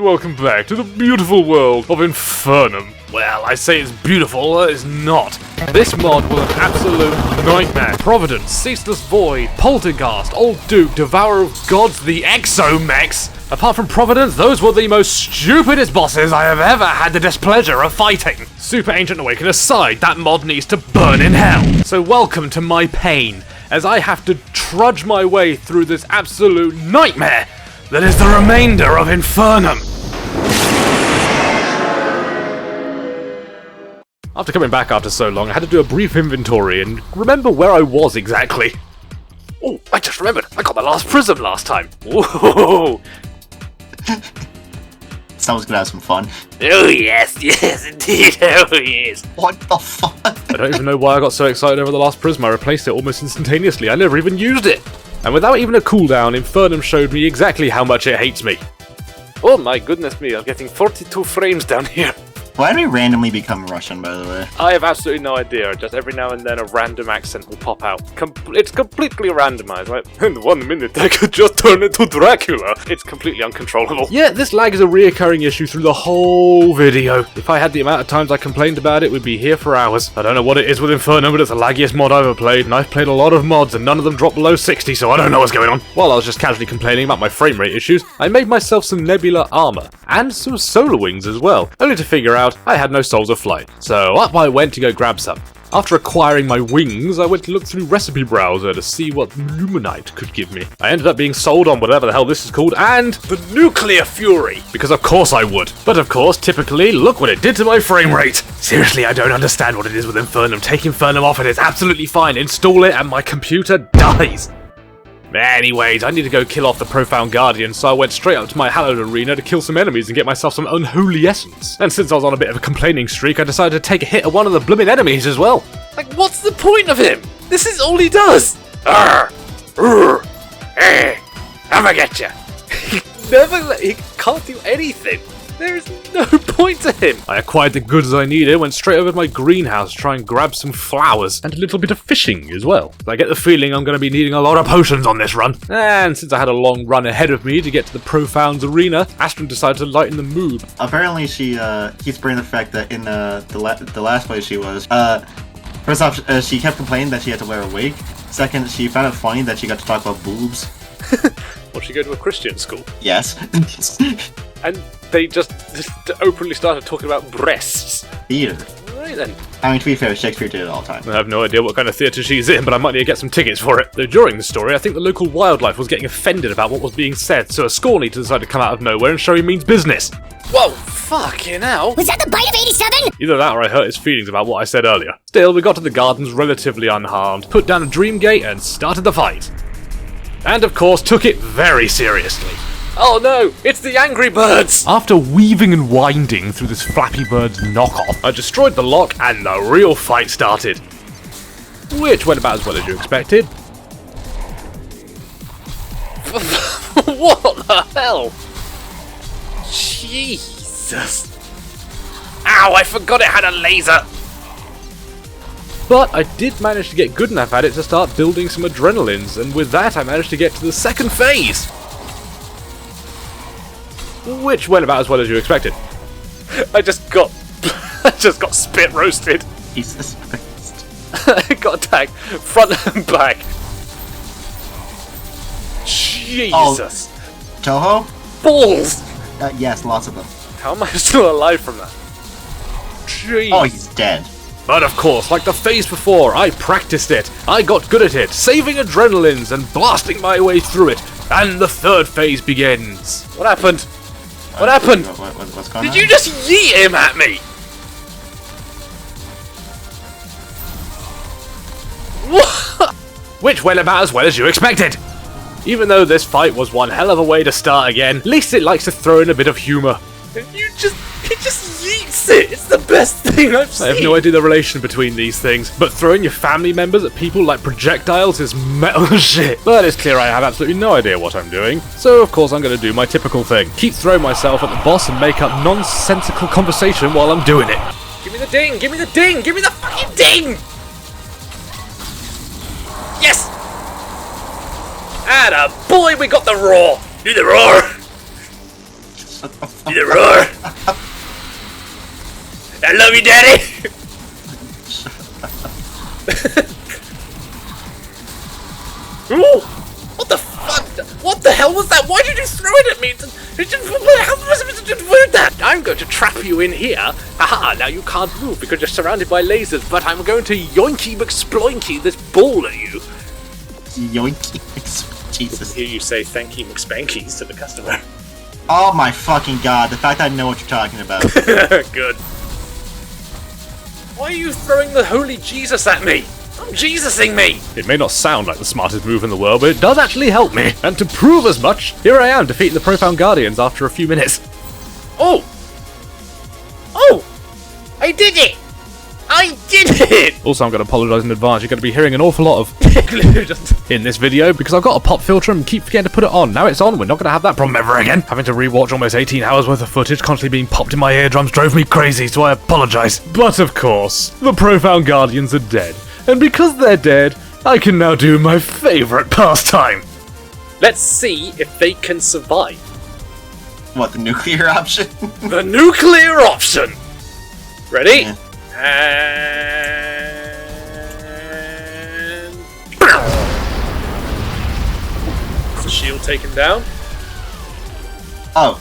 Welcome back to the beautiful world of Infernum. Well, I say it's beautiful, it's not. This mod was an absolute nightmare. Providence, Ceaseless Void, Poltergeist, Old Duke, Devourer of Gods, the Exomex. Apart from Providence, those were the most stupidest bosses I have ever had the displeasure of fighting. Super Ancient Awaken aside, that mod needs to burn in hell. So welcome to my pain, as I have to trudge my way through this absolute nightmare that is the remainder of Infernum. After coming back after so long, I had to do a brief inventory and remember where I was exactly. Oh, I just remembered. I got my last prism last time. Whoa! Someone's gonna have some fun. Oh yes, indeed, oh yes. What the fuck? I don't even know why I got so excited over the last prism. I replaced it almost instantaneously. I never even used it. And without even a cooldown, Infernum showed me exactly how much it hates me. Oh my goodness me, I'm getting 42 frames down here. Why did we randomly become Russian, by the way? I have absolutely no idea. Just every now and then a random accent will pop out. It's completely randomized. Like, in 1 minute I could just turn into Dracula. It's completely uncontrollable. Yeah, this lag is a reoccurring issue through the whole video. If I had the amount of times I complained about it, we'd be here for hours. I don't know what it is with Infernum, but it's the laggiest mod I've ever played, and I've played a lot of mods, and none of them drop below 60, so I don't know what's going on. While I was just casually complaining about my frame rate issues, I made myself some nebula armor, and some solar wings as well, only to figure out I had no souls of flight. So up I went to go grab some. After acquiring my wings, I went to look through Recipe Browser to see what Luminite could give me. I ended up being sold on whatever the hell this is called, and the Nuclear Fury, because of course I would. But of course, typically, look what it did to my frame rate. Seriously, I don't understand what it is with Infernum. Take Infernum off and it's absolutely fine. Install it and my computer dies. Anyways, I need to go kill off the Profand Guardians, so I went straight up to my hallowed arena to kill some enemies and get myself some unholy essence. And since I was on a bit of a complaining streak, I decided to take a hit at one of the blooming enemies as well. Like, what's the point of him? This is all he does! Never get ya! He can't do anything. There is no point to him. I acquired the goods I needed, went straight over to my greenhouse to try and grab some flowers, and a little bit of fishing as well. I get the feeling I'm going to be needing a lot of potions on this run. And since I had a long run ahead of me to get to the Profand's arena, Astrid decided to lighten the mood. Apparently she keeps bringing the fact that in the last place she was, first off, she kept complaining that she had to wear a wig. Second, she found it funny that she got to talk about boobs. Well, she go to a Christian school. Yes. And they just openly started talking about breasts. Theater. Right then. I mean, to be fair, Shakespeare did it all the time. I have no idea what kind of theatre she's in, but I might need to get some tickets for it. Though during the story, I think the local wildlife was getting offended about what was being said, so a Scorny decided to come out of nowhere and show he means business. Whoa, fucking hell. Was that the bite of 87? Either that or I hurt his feelings about what I said earlier. Still, we got to the gardens relatively unharmed, put down a dream gate, and started the fight. And of course, took it very seriously. Oh no, it's the Angry Birds! After weaving and winding through this Flappy Birds knockoff, I destroyed the lock and the real fight started. Which went about as well as you expected. What the hell? Jesus. Ow, I forgot it had a laser! But I did manage to get good enough at it to start building some adrenalines, and with that I managed to get to the second phase. Which went about as well as you expected. I just got spit roasted. Jesus Christ. I got attacked front and back. Jesus. Toho? Balls! Yes, lots of them. How am I still alive from that? Jeez. Oh, he's dead. But of course, like the phase before, I practiced it. I got good at it, saving adrenalines and blasting my way through it. And the third phase begins. What happened? What happened? What's going on? Did you just yeet him at me? What? Which went about as well as you expected. Even though this fight was one hell of a way to start again, at least it likes to throw in a bit of humour. He just yeets it! It's the best thing I've seen! I have no idea the relation between these things, but throwing your family members at people like projectiles is metal as shit. But it's clear I have absolutely no idea what I'm doing, so of course I'm going to do my typical thing. Keep throwing myself at the boss and make up nonsensical conversation while I'm doing it. Give me the ding! Give me the ding! Give me the fucking ding! Yes! Atta boy, we got the roar! Do the roar! You roar! I love you, Daddy! Ooh! What the fuck? What the hell was that? Why did you throw it at me? How was I supposed to do that? I'm going to trap you in here. Haha, now you can't move because you're surrounded by lasers, but I'm going to yoinky McSploinky this ball at you. Yoinky. Jesus. Hear you say thank you McSpankies to the customer. Oh my fucking god, the fact I know what you're talking about. Good. Why are you throwing the holy Jesus at me? I'm Jesusing me! It may not sound like the smartest move in the world, but it does actually help me. And to prove as much, here I am defeating the Profand Guardians after a few minutes. Oh! Oh! I did it! I did it! Also, I'm going to apologise in advance. You're going to be hearing an awful lot of in this video because I've got a pop filter and keep forgetting to put it on. Now it's on, we're not going to have that problem ever again. Having to rewatch almost 18 hours worth of footage constantly being popped in my eardrums drove me crazy, so I apologise. But of course, the Profand Guardians are dead. And because they're dead, I can now do my favourite pastime. Let's see if they can survive. What, the nuclear option? The nuclear option! Ready? Yeah. And... Is the shield taken down? Oh.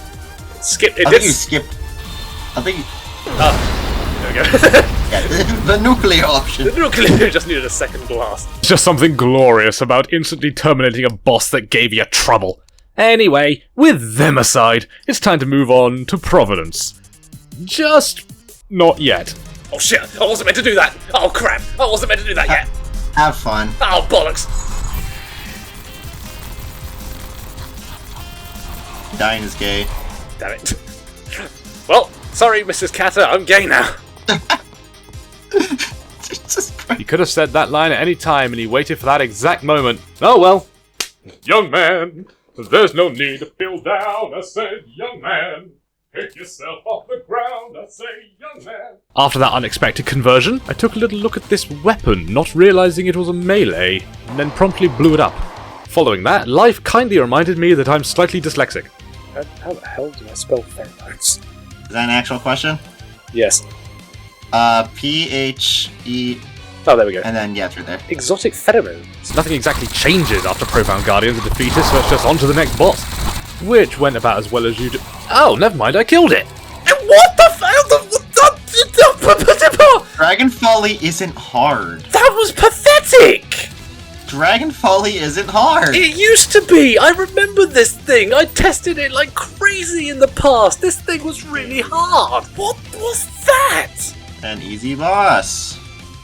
Skip it. I think you skipped. I think you... Oh, there we go. Yeah, the nuclear option. The nuclear just needed a second blast. It's just something glorious about instantly terminating a boss that gave you trouble. Anyway, with them aside, it's time to move on to Providence. Just not yet. Oh shit, I wasn't meant to do that! Oh crap, I wasn't meant to do that yet! Have fun. Oh bollocks! Dying is gay. Damn it. Well, sorry Mrs. Catter, I'm gay now. Jesus Christ. He could have said that line at any time and he waited for that exact moment. Oh well. Young man, there's no need to feel down, I said, young man. Pick yourself off the ground, I say, young man. After that unexpected conversion, I took a little look at this weapon, not realising it was a melee, and then promptly blew it up. Following that, life kindly reminded me that I'm slightly dyslexic. How the hell do I spell pheromones? Is that an actual question? Yes. P-H-E... Oh, there we go. And then, yeah, it's right there. Exotic pheromones. Nothing exactly changes after Profand Guardians are defeated, so it's just on to the next boss. Which went about as well as you do. Oh, never mind, I killed it! And what the Dragon Folly isn't hard. That was pathetic! Dragon Folly isn't hard. It used to be! I remember this thing! I tested it like crazy in the past! This thing was really hard! What was that? An easy boss.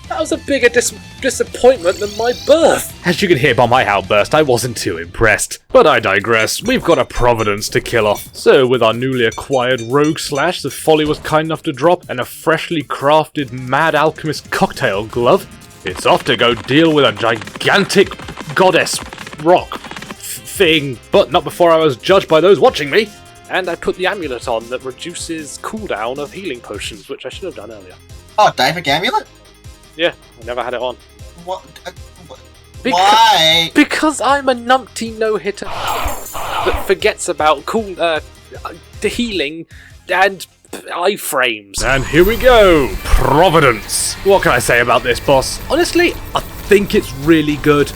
That was a bigger disappointment than my birth. As you can hear by my outburst, I wasn't too impressed. But I digress. We've got a Providence to kill off. So with our newly acquired Rogue Slash that Folly was kind enough to drop, and a freshly crafted Mad Alchemist cocktail glove, it's off to go deal with a gigantic goddess rock thing. But not before I was judged by those watching me. And I put the amulet on that reduces cooldown of healing potions, which I should have done earlier. Oh, Diamond Amulet? Yeah, I never had it on. What? Why? Because I'm a numpty no-hitter that forgets about the healing and iframes. And here we go, Providence. What can I say about this boss? Honestly, I think it's really good.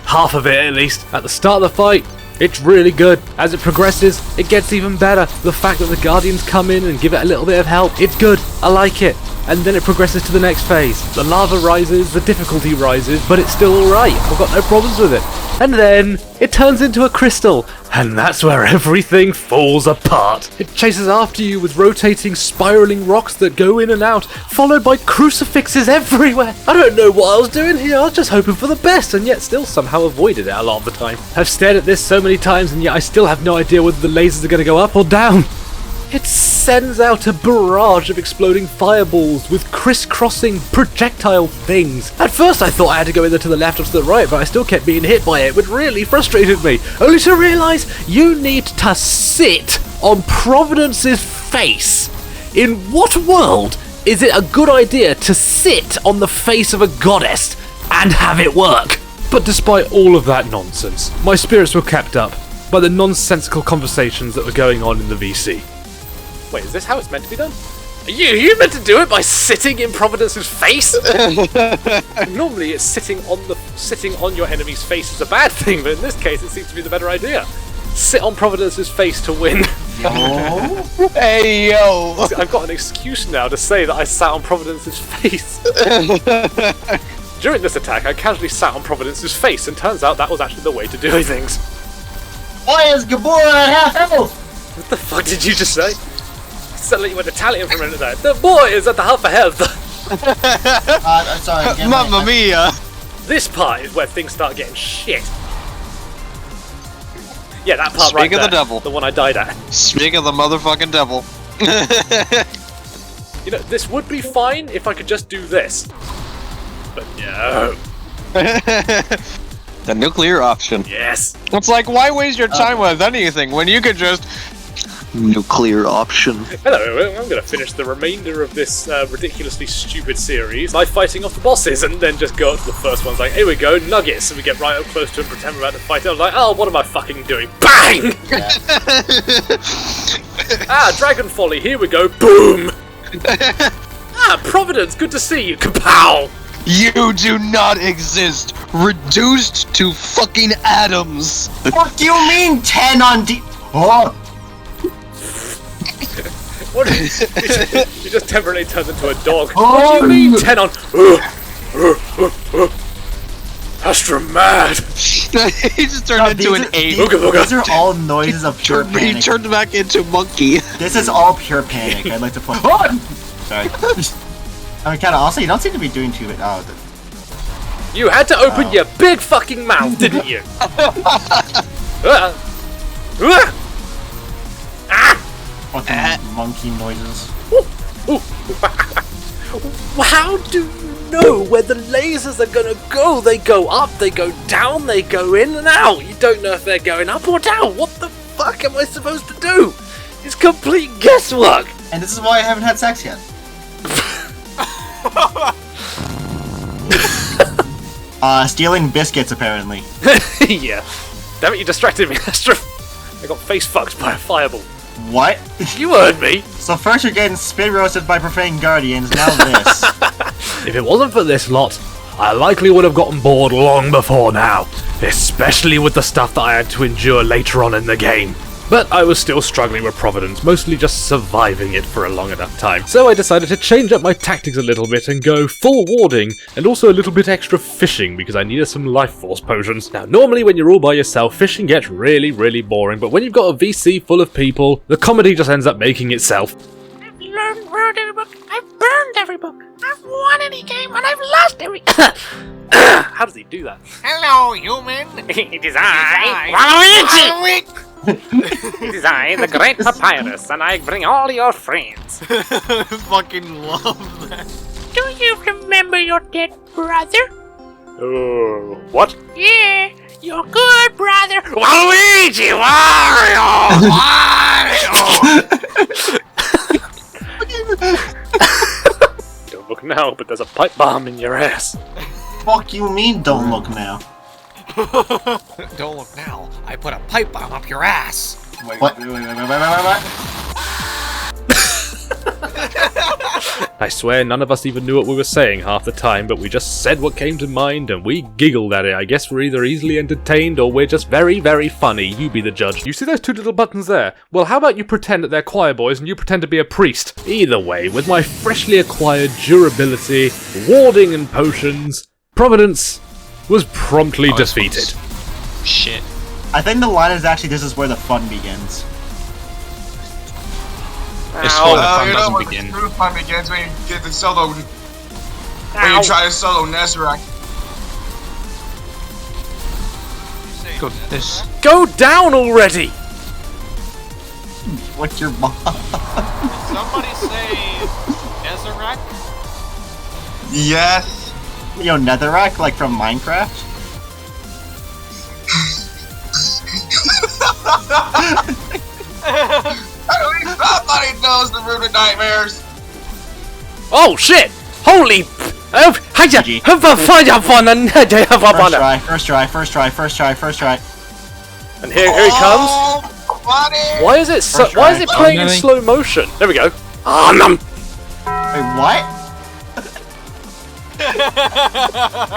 Half of it, at least. At the start of the fight, it's really good. As it progresses, it gets even better. The fact that the Guardians come in and give it a little bit of help, it's good. I like it. And then it progresses to the next phase. The lava rises, the difficulty rises, but it's still alright. I've got no problems with it. And then it turns into a crystal, and that's where everything falls apart. It chases after you with rotating, spiraling rocks that go in and out, followed by crucifixes everywhere. I don't know what I was doing here. I was just hoping for the best, and yet still somehow avoided it a lot of the time. I've stared at this so many times, and yet I still have no idea whether the lasers are going to go up or down. It sends out a barrage of exploding fireballs with crisscrossing projectile things. At first I thought I had to go either to the left or to the right, but I still kept being hit by it, which really frustrated me. Only to realise you need to sit on Providence's face. In what world is it a good idea to sit on the face of a goddess and have it work? But despite all of that nonsense, my spirits were kept up. by the nonsensical conversations that were going on in the VC. Wait, is this how it's meant to be done? You meant to do it by sitting in Providence's face? Normally it's sitting on your enemy's face is a bad thing, but in this case it seems to be the better idea. Sit on Providence's face to win. Yo. Hey, yo! I've got an excuse now to say that I sat on Providence's face. During this attack, I casually sat on Providence's face, and turns out that was actually the way to do things. Why is Gabor at half health? What the fuck did you just say? Suddenly you went Italian for a minute there. The boy is at the half a health. I'm sorry. Again, Mamma mia! This part is where things start getting shit. Yeah, that part Speak right of there. the devil. The one I died at. Speak of the motherfucking devil. You know, this would be fine if I could just do this. But no. The nuclear option. Yes. It's like, why waste your time with anything when you could just... Nuclear option. Hello, I'm going to finish the remainder of this ridiculously stupid series by fighting off the bosses and then just go up to the first one. It's like, here we go, nuggets. And we get right up close to him, pretend we're about to fight. I was like, oh, what am I fucking doing? Bang! Yeah. Dragon Folly, here we go. Boom! Providence, good to see you. Kapow! You do not exist. Reduced to fucking atoms. What do you mean 10 on D? Oh! What is he just temporarily turns into a dog. Oh, What do you mean 10 on... Astra mad! He just turned into an ape. These are all noises of pure He panic. turned back into monkey. This is all pure panic. I'd like to point. Oh! Sorry. I mean, kind of. Also, you don't seem to be doing too bad. Oh, You had to open your big fucking mouth, didn't you? fucking monkey noises. How do you know where the lasers are gonna go? They go up, they go down, they go in and out. You don't know if they're going up or down. What the fuck am I supposed to do? It's complete guesswork. And this is why I haven't had sex yet. Stealing biscuits, apparently. Yeah. Damn it, you distracted me, Astra. I got face fucked by a fireball. What? You heard me. So first you're getting spit roasted by Profand Guardians, now this. If it wasn't for this lot, I likely would have gotten bored long before now. Especially with the stuff that I had to endure later on in the game. But I was still struggling with Providence, mostly just surviving it for a long enough time. So I decided to change up my tactics a little bit and go full warding, and also a little bit extra fishing because I needed some life force potions. Now normally when you're all by yourself, fishing gets really, really boring, but when you've got a VC full of people, the comedy just ends up making itself. I've learned every book, I've burned every book, I've won any game, and I've lost every... How does he do that? Hello, human! It is I, Waluigi! It is I, the great papyrus, and I bring all your friends. Fucking love that. Do you remember your dead brother? Oh, what? Yeah, your good brother! Waluigi! Wario! Wario! Don't look now, but there's a pipe bomb in your ass. Fuck you mean don't look now? Don't look now. I put a pipe bomb up your ass. What? I swear none of us even knew what we were saying half the time, but we just said what came to mind and we giggled at it. I guess we're either easily entertained or we're just very, very funny. You be the judge. You see those two little buttons there? Well, how about you pretend that they're choir boys and you pretend to be a priest? Either way, with my freshly acquired durability, warding and potions, Providence was promptly defeated. Shit. I think the line is actually this is where the fun begins. It's where the fun You know doesn't when begin. the true fun begins when you get the solo. When you try to solo Nezarek. Go this. Go down already! What's your mom? Somebody say Ezerek? Yes. Yo, Netherrack, like from Minecraft? Somebody knows the root of nightmares. Oh shit! Holy! First try. And here he comes. Buddy! Why is it why is it playing in slow motion? There we go. Ah, num. Wait, what?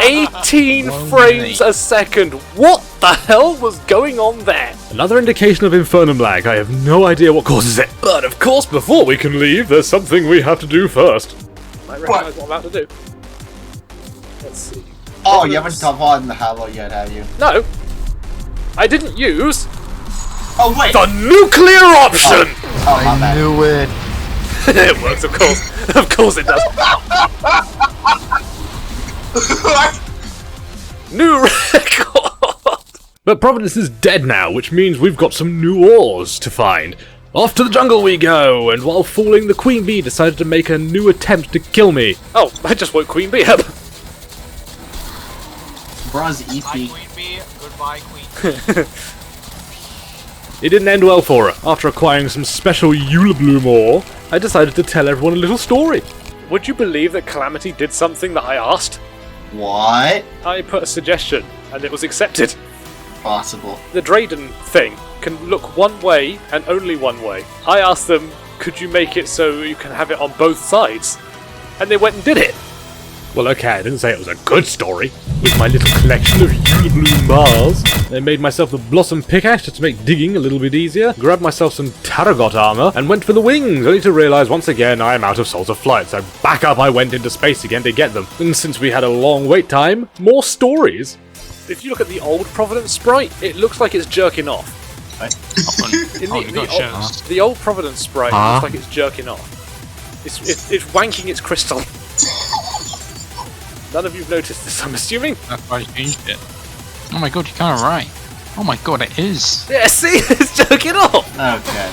18 frames a second. What the hell was going on there? Another indication of Infernum lag. I have no idea what causes it. But of course, before we can leave, there's something we have to do first. I recognise what I'm about to do. Let's see. Oh, you haven't top on the Halo yet, have you? No. I didn't use Oh, wait! the nuclear option! Oh, my bad. Knew it. It works, of course. Of course it does. New record! But Providence is dead now, which means we've got some new ores to find. Off to the jungle we go, and while fooling, the Queen Bee decided to make a new attempt to kill me. Oh, I just woke Queen Bee up. Bronze EP. Hi, Queen Bee. Goodbye, Queen. It didn't end well for her. After acquiring some special Eulabloom ore, I decided to tell everyone a little story. Would you believe that Calamity did something that I asked? What? I put a suggestion, and it was accepted. Possible. The Drayden thing can look one way and only one way. I asked them, could you make it so you can have it on both sides? And they went and did it. Well, okay, I didn't say it was a good story. With my little collection of Eulabloom bars, I made myself the Blossom Pickaxe just to make digging a little bit easier, grabbed myself some Tarragot armor, and went for the wings, only to realize once again I am out of Souls of Flight, so back up I went into space again to get them. And since we had a long wait time, more stories. If you look at the old Providence sprite, it looks like it's jerking off. The old Providence sprite looks like it's jerking off. It's wanking its crystal. None of you've noticed this, I'm assuming? That's why I changed it. Oh my god, you're kind of right. Oh my god, it is. Yeah, see? It's jerking off! Okay.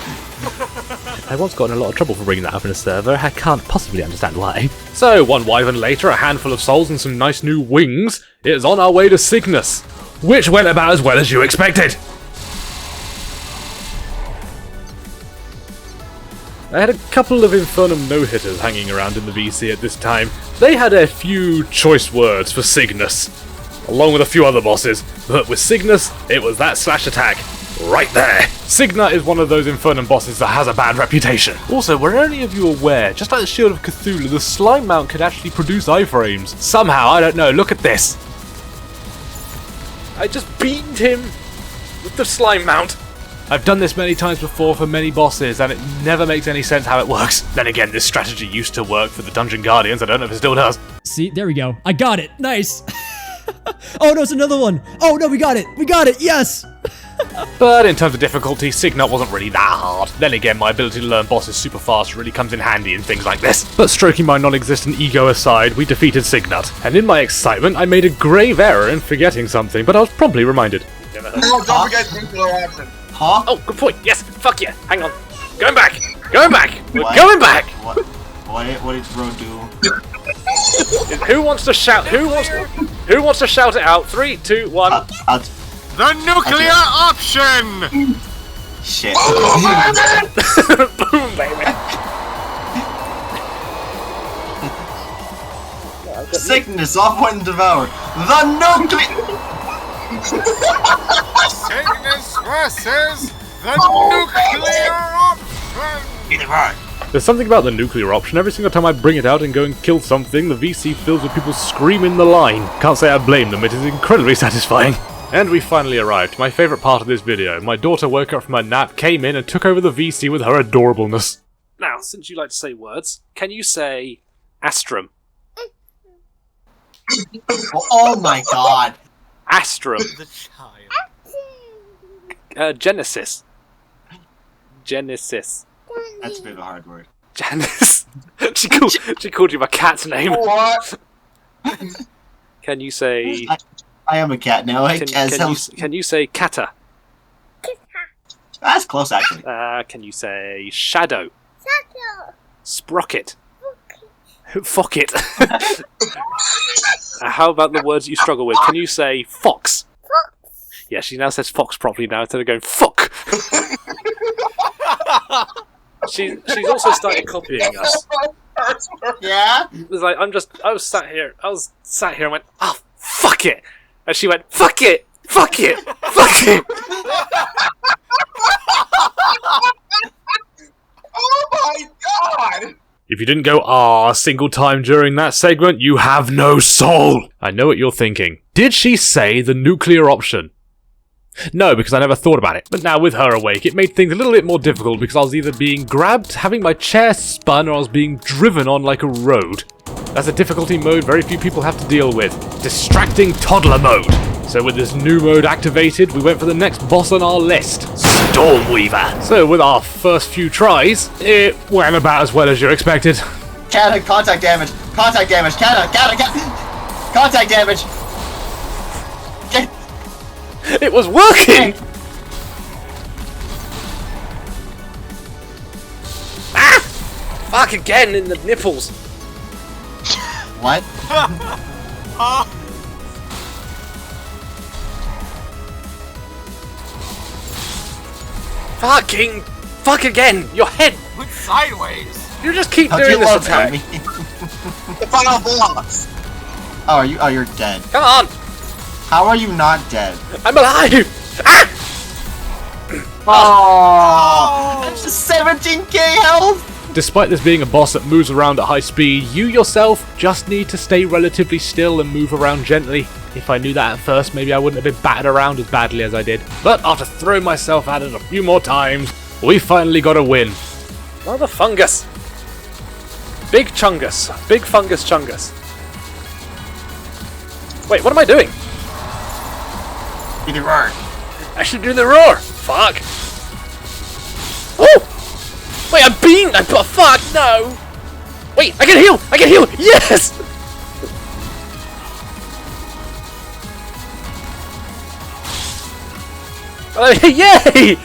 I once got in a lot of trouble for bringing that up in a server. I can't possibly understand why. So, one wyvern later, a handful of souls and some nice new wings, it's on our way to Cygnus, which went about as well as you expected. I had a couple of Infernum no-hitters hanging around in the VC at this time. They had a few choice words for Cygnus, along with a few other bosses, but with Cygnus, it was that slash attack right there. Cygna is one of those Infernum bosses that has a bad reputation. Also, were any of you aware, just like the Shield of Cthulhu, the slime mount could actually produce iframes? Somehow, I don't know, look at this. I just beamed him with the slime mount. I've done this many times before for many bosses, and it never makes any sense how it works. Then again, this strategy used to work for the Dungeon Guardians, I don't know if it still does. See, there we go. I got it. Nice. Oh no, it's another one. Oh no, we got it. We got it. Yes. But in terms of difficulty, Cygna wasn't really that hard. Then again, my ability to learn bosses super fast really comes in handy in things like this. But stroking my non-existent ego aside, we defeated Cygnut. And in my excitement, I made a grave error in forgetting something, but I was promptly reminded. Oh, don't forget nuclear option. Huh? Oh, good point. Yes, fuck yeah. Hang on. Going back. Going back. We're What? going back. What did bro do? Who wants to shout? Who wants to shout it out? 3, 2, 1. The nuclear option! Shit. Boom, baby. Sickness, off point and devour. The nuclear. Cygnus versus the nuclear option! There's something about the nuclear option. Every single time I bring it out and go and kill something, the VC fills with people screaming the line. Can't say I blame them, it is incredibly satisfying. And we finally arrived. My favourite part of this video. My daughter woke up from her nap, came in and took over the VC with her adorableness. Now, since you like to say words, can you say Astrum? Oh my god. Astrum. The child. Genesis. Genesis. That's a bit of a hard word. Janice. she called you my cat's name. What? Can you say... I am a cat now. Can you say Kata? That's close, actually. Can you say Shadow? Sprocket. Fuck it. How about the words you struggle with? Can you say Fox? Yeah, she now says Fox properly now instead of going fuck. She's also started copying us. Yeah? It was like I was sat here and went, oh fuck it, and she went fuck it, fuck it, fuck it. If you didn't go ah a single time during that segment, you have no soul! I know what you're thinking. Did she say the nuclear option? No, because I never thought about it. But now with her awake, it made things a little bit more difficult because I was either being grabbed, having my chair spun, or I was being driven on like a road. That's a difficulty mode very few people have to deal with. Distracting toddler mode. So with this new mode activated, we went for the next boss on our list, Stormweaver. So with our first few tries, it went about as well as you expected. Canada, contact damage. Contact damage. Canada, contact damage. It was working! Ah! Fuck again in the nipples. What? Fuck again! Your head! Went sideways. You just keep Don't doing you this love attack. me? The final boss. Oh, you're dead. Come on! How are you not dead? I'm alive! Ah! Oh! That's just 17k health! Despite this being a boss that moves around at high speed, you yourself just need to stay relatively still and move around gently. If I knew that at first, maybe I wouldn't have been battered around as badly as I did. But after throwing myself at it a few more times, we finally got a win. Another fungus. Big chungus. Big fungus chungus. Wait, what am I doing? You can roar. I should do the roar! Fuck! Oh! Wait, I'm being... fuck, no! Wait, I can heal! I can heal! Yes! Yay!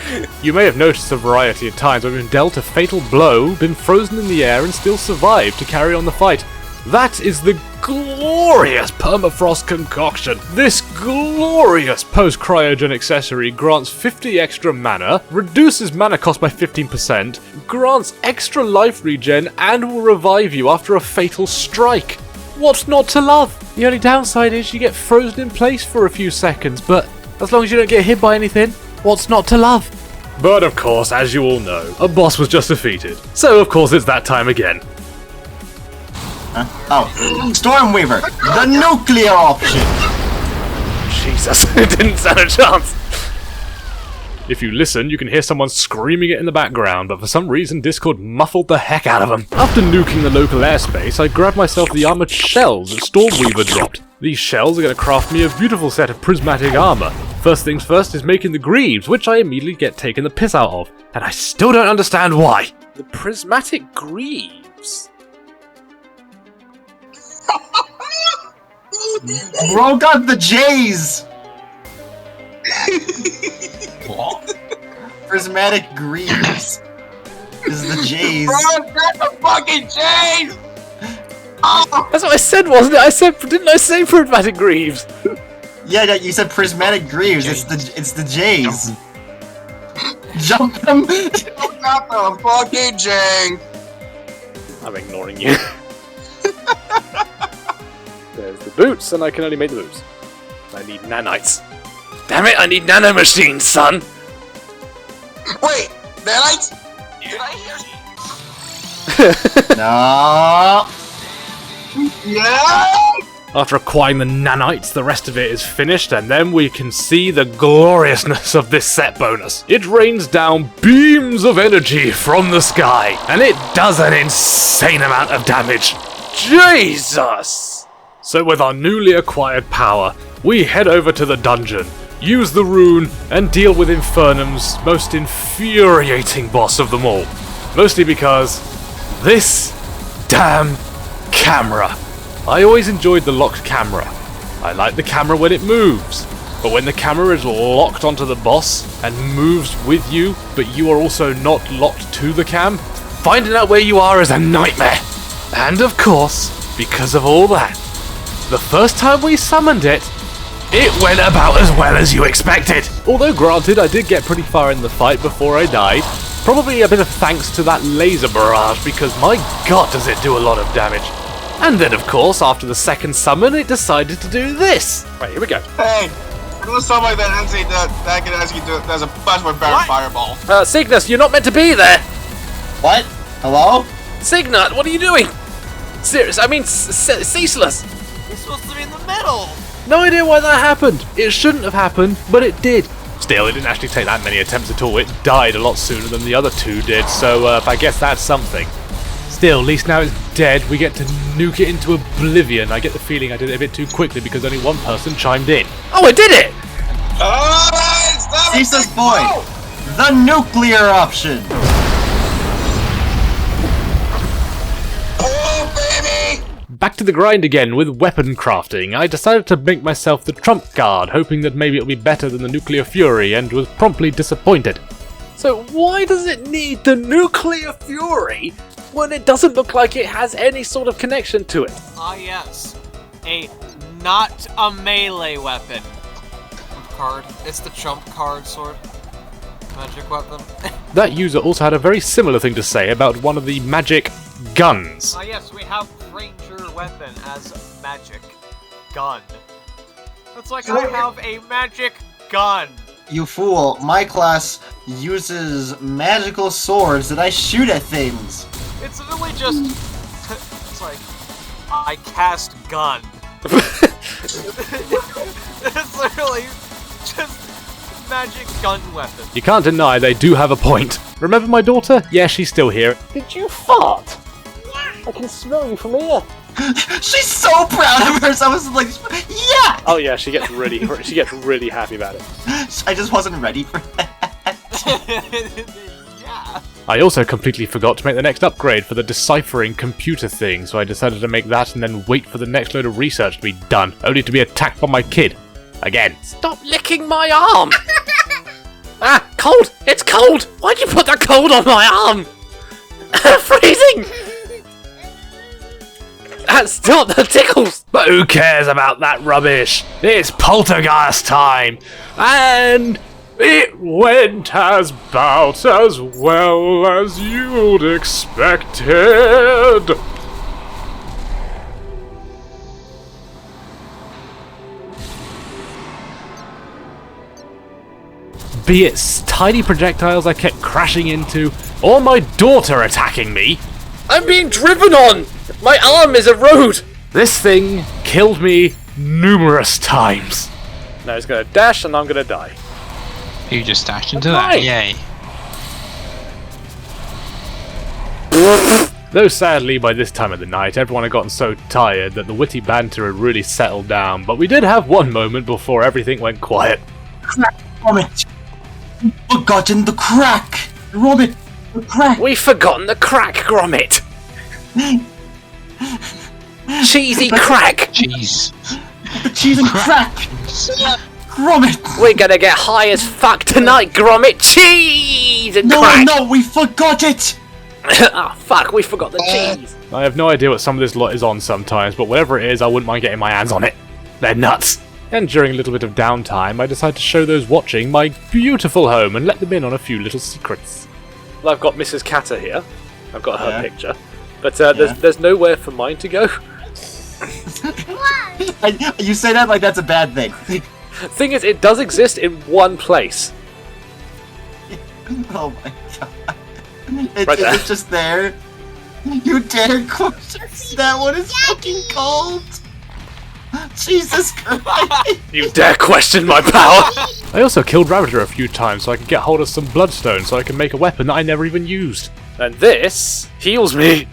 You may have noticed a variety of times I've been dealt a fatal blow, been frozen in the air, and still survived to carry on the fight. That is the glorious permafrost concoction. This glorious post-cryogen accessory grants 50 extra mana, reduces mana cost by 15%, grants extra life regen, and will revive you after a fatal strike. What's not to love? The only downside is you get frozen in place for a few seconds, but as long as you don't get hit by anything, what's not to love? But of course, as you all know, a boss was just defeated. So of course it's that time again. Huh? Oh, Stormweaver, the nuclear option. Jesus, it didn't stand a chance. If you listen, you can hear someone screaming it in the background, but for some reason Discord muffled the heck out of them. After nuking the local airspace, I grabbed myself the armored shells that Stormweaver dropped. These shells are going to craft me a beautiful set of prismatic armor. First things first is making the greaves, which I immediately get taken the piss out of. And I still don't understand why. The prismatic greaves? Bro got the J's. What? Prismatic greaves. This is the J's. Bro, got the fucking chains. Oh. That's what I said, wasn't it? Didn't I say prismatic greaves? Yeah, you said prismatic greaves. It's the J's. Jump them. Got the fucking chains. I'm ignoring you. There's the boots, and I can only make the boots. I need nanites. Damn it, I need nano machines, son! Wait, nanites? Did I hear you? No. Yeah. After acquiring the nanites, the rest of it is finished, and then we can see the gloriousness of this set bonus. It rains down beams of energy from the sky, and it does an insane amount of damage. Jesus! So with our newly acquired power, we head over to the dungeon, use the rune, and deal with Infernum's most infuriating boss of them all. Mostly because this damn camera. I always enjoyed the locked camera. I like the camera when it moves, but when the camera is locked onto the boss and moves with you, but you are also not locked to the cam, finding out where you are is a nightmare. And of course, because of all that, the first time we summoned it, it went about as well as you expected. Although granted, I did get pretty far in the fight before I died. Probably a bit of thanks to that laser barrage, because my god does it do a lot of damage. And then of course, after the second summon, it decided to do this. Right, here we go. Hey, do something like that and say that can actually do there's a flash with Baron Fireball. Cygnus, you're not meant to be there. What? Hello? Signat, what are you doing? Serious, I mean ceaseless. You're supposed to be in the middle. No idea why that happened. It shouldn't have happened, but it did. Still, it didn't actually take that many attempts at all. It died a lot sooner than the other two did, so I guess that's something. Still, at least now it's dead, we get to nuke it into oblivion. I get the feeling I did it a bit too quickly because only one person chimed in. Oh, I did it! Ceaseless Void, the nuclear option. Back to the grind again with weapon crafting. I decided to make myself the trump card, hoping that maybe it'll be better than the Nuclear Fury, and was promptly disappointed. So why does it need the Nuclear Fury when it doesn't look like it has any sort of connection to it? Ah yes, not a melee weapon. Card. It's the trump card sword. Magic weapon. That user also had a very similar thing to say about one of the magic guns. Ah yes, we have ranger weapon as magic gun. That's like I have a magic gun. You fool, my class uses magical swords that I shoot at things. It's really just... it's like... I cast gun. It's literally just magic gun weapon. You can't deny they do have a point. Remember my daughter? Yeah, she's still here. Did you fart? I can smell you from here. She's so proud of herself. I was like, yeah! Oh yeah, she gets really happy about it. I just wasn't ready for that. Yeah. I also completely forgot to make the next upgrade for the deciphering computer thing, so I decided to make that and then wait for the next load of research to be done, only to be attacked by my kid. Again. Stop licking my arm! Ah, cold! It's cold! Why'd you put that cold on my arm? Freezing! Stop the tickles! But who cares about that rubbish? It's poltergeist time! And it went about as well as you'd expected! Be it tiny projectiles I kept crashing into, or my daughter attacking me. I'm being driven on! My arm is a road! This thing killed me numerous times. Now it's gonna dash and I'm gonna die. You just dashed into that, yay. Though sadly, by this time of the night, everyone had gotten so tired that the witty banter had really settled down, but we did have one moment before everything went quiet. Gromit! We've forgotten the crack! Gromit! The crack! We've forgotten the crack, Gromit! Cheesy crack! Cheese. The cheese and crack! Gromit! We're gonna get high as fuck tonight, Gromit! Cheese and crack! No, we forgot it! Ah, fuck, we forgot the cheese! I have no idea what some of this lot is on sometimes, but whatever it is, I wouldn't mind getting my hands on it. They're nuts! And during a little bit of downtime, I decided to show those watching my beautiful home and let them in on a few little secrets. Well, I've got Mrs. Catter here. I've got her picture. But there's nowhere for mine to go. You say that like that's a bad thing. Thing is, it does exist in one place. Oh my god. It's just there. You dare question that one is fucking cold. Jesus Christ. You dare question my power! I also killed Ravager a few times so I could get hold of some bloodstone so I can make a weapon that I never even used. And this heals me.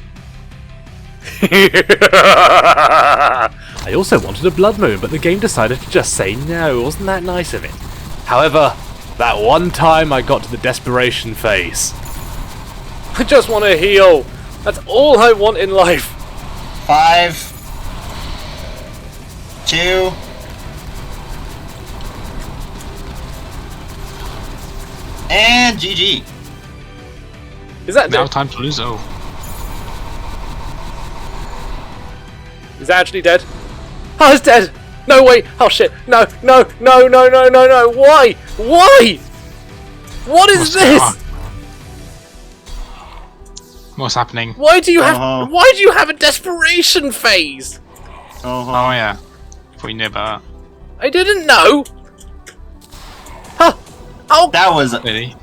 I also wanted a blood moon, but the game decided to just say no. Wasn't that nice of it? However, that one time I got to the desperation phase. I just want to heal. That's all I want in life. 5, 2, and GG. Is that Now dead? time to lose. Oh. Is that actually dead? Oh, it's dead! No, wait! Oh shit! No! No! No! No! No! No! No! Why? Why? What is this? What's happening? Why do you have? Why do you have a desperation phase? Oh yeah. Thought you knew about I didn't know. Huh? Oh! That was that. Really?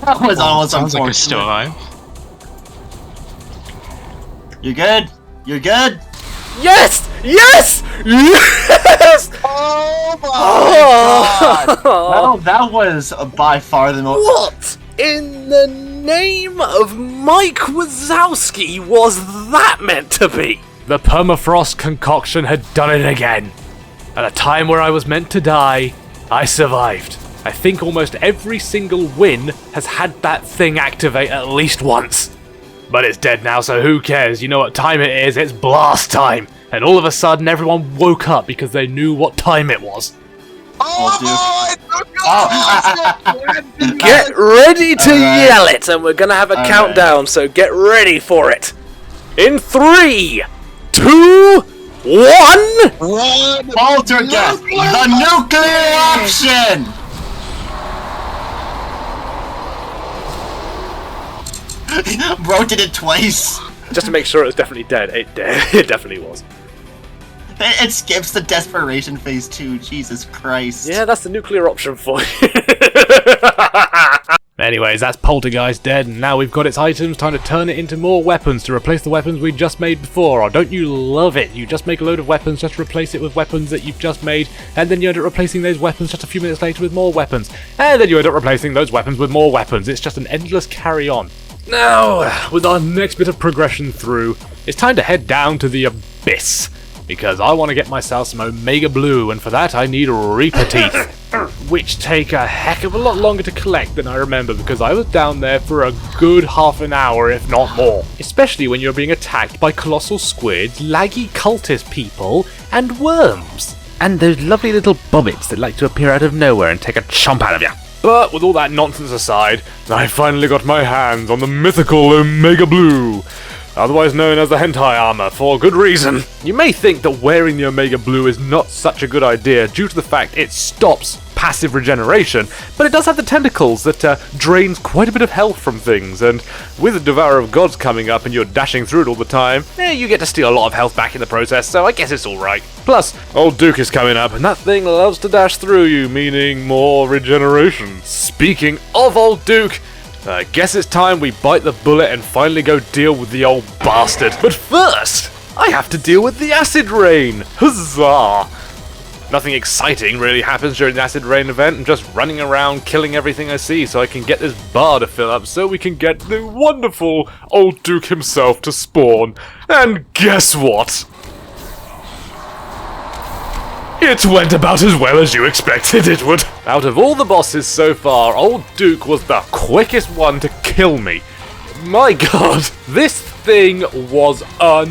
almost Sounds like unfortunate. it's still alive. You good? You good? Yes! Yes! Yes! Oh my Oh. god! That was by far the most. What in the name of Mike Wazowski was that meant to be? The permafrost concoction had done it again. At a time where I was meant to die, I survived. I think almost every single win has had that thing activate at least once. But it's dead now, so who cares? You know what time it is, it's blast time! And all of a sudden everyone woke up because they knew what time it was. Get ready to yell it, and we're gonna have a countdown, so get ready for it. In 3, 2, 1... Poltergeist! The nuclear option! Bro did it twice. Just to make sure it was definitely dead. It definitely was. It skips the desperation phase too. Jesus Christ. Yeah, that's the nuclear option for you. Anyways, that's Poltergeist dead, and now we've got its items, time to turn it into more weapons to replace the weapons we just made before. Or don't you love it? You just make a load of weapons, just replace it with weapons that you've just made, and then you end up replacing those weapons just a few minutes later with more weapons. And then you end up replacing those weapons with more weapons. It's just an endless carry-on. Now, with our next bit of progression through, it's time to head down to the Abyss, because I want to get myself some Omega Blue, and for that I need Reaper Teeth, which take a heck of a lot longer to collect than I remember, because I was down there for a good half an hour, if not more. Especially when you're being attacked by colossal squids, laggy cultist people, and worms. And those lovely little bobbits that like to appear out of nowhere and take a chomp out of you. But with all that nonsense aside, I finally got my hands on the mythical Omega Blue, otherwise known as the hentai armor, for good reason. You may think that wearing the Omega Blue is not such a good idea due to the fact it stops passive regeneration, but it does have the tentacles that drains quite a bit of health from things, and with the Devourer of Gods coming up and you're dashing through it all the time, you get to steal a lot of health back in the process, so I guess it's alright. Plus, old Duke is coming up, and that thing loves to dash through you, meaning more regeneration. Speaking of old Duke, I guess it's time we bite the bullet and finally go deal with the old bastard. But first, I have to deal with the Acid Rain! Huzzah! Nothing exciting really happens during the Acid Rain event. I'm just running around killing everything I see so I can get this bar to fill up so we can get the wonderful old Duke himself to spawn. And guess what? It went about as well as you expected it would. Out of all the bosses so far, old Duke was the quickest one to kill me. My god, this thing was a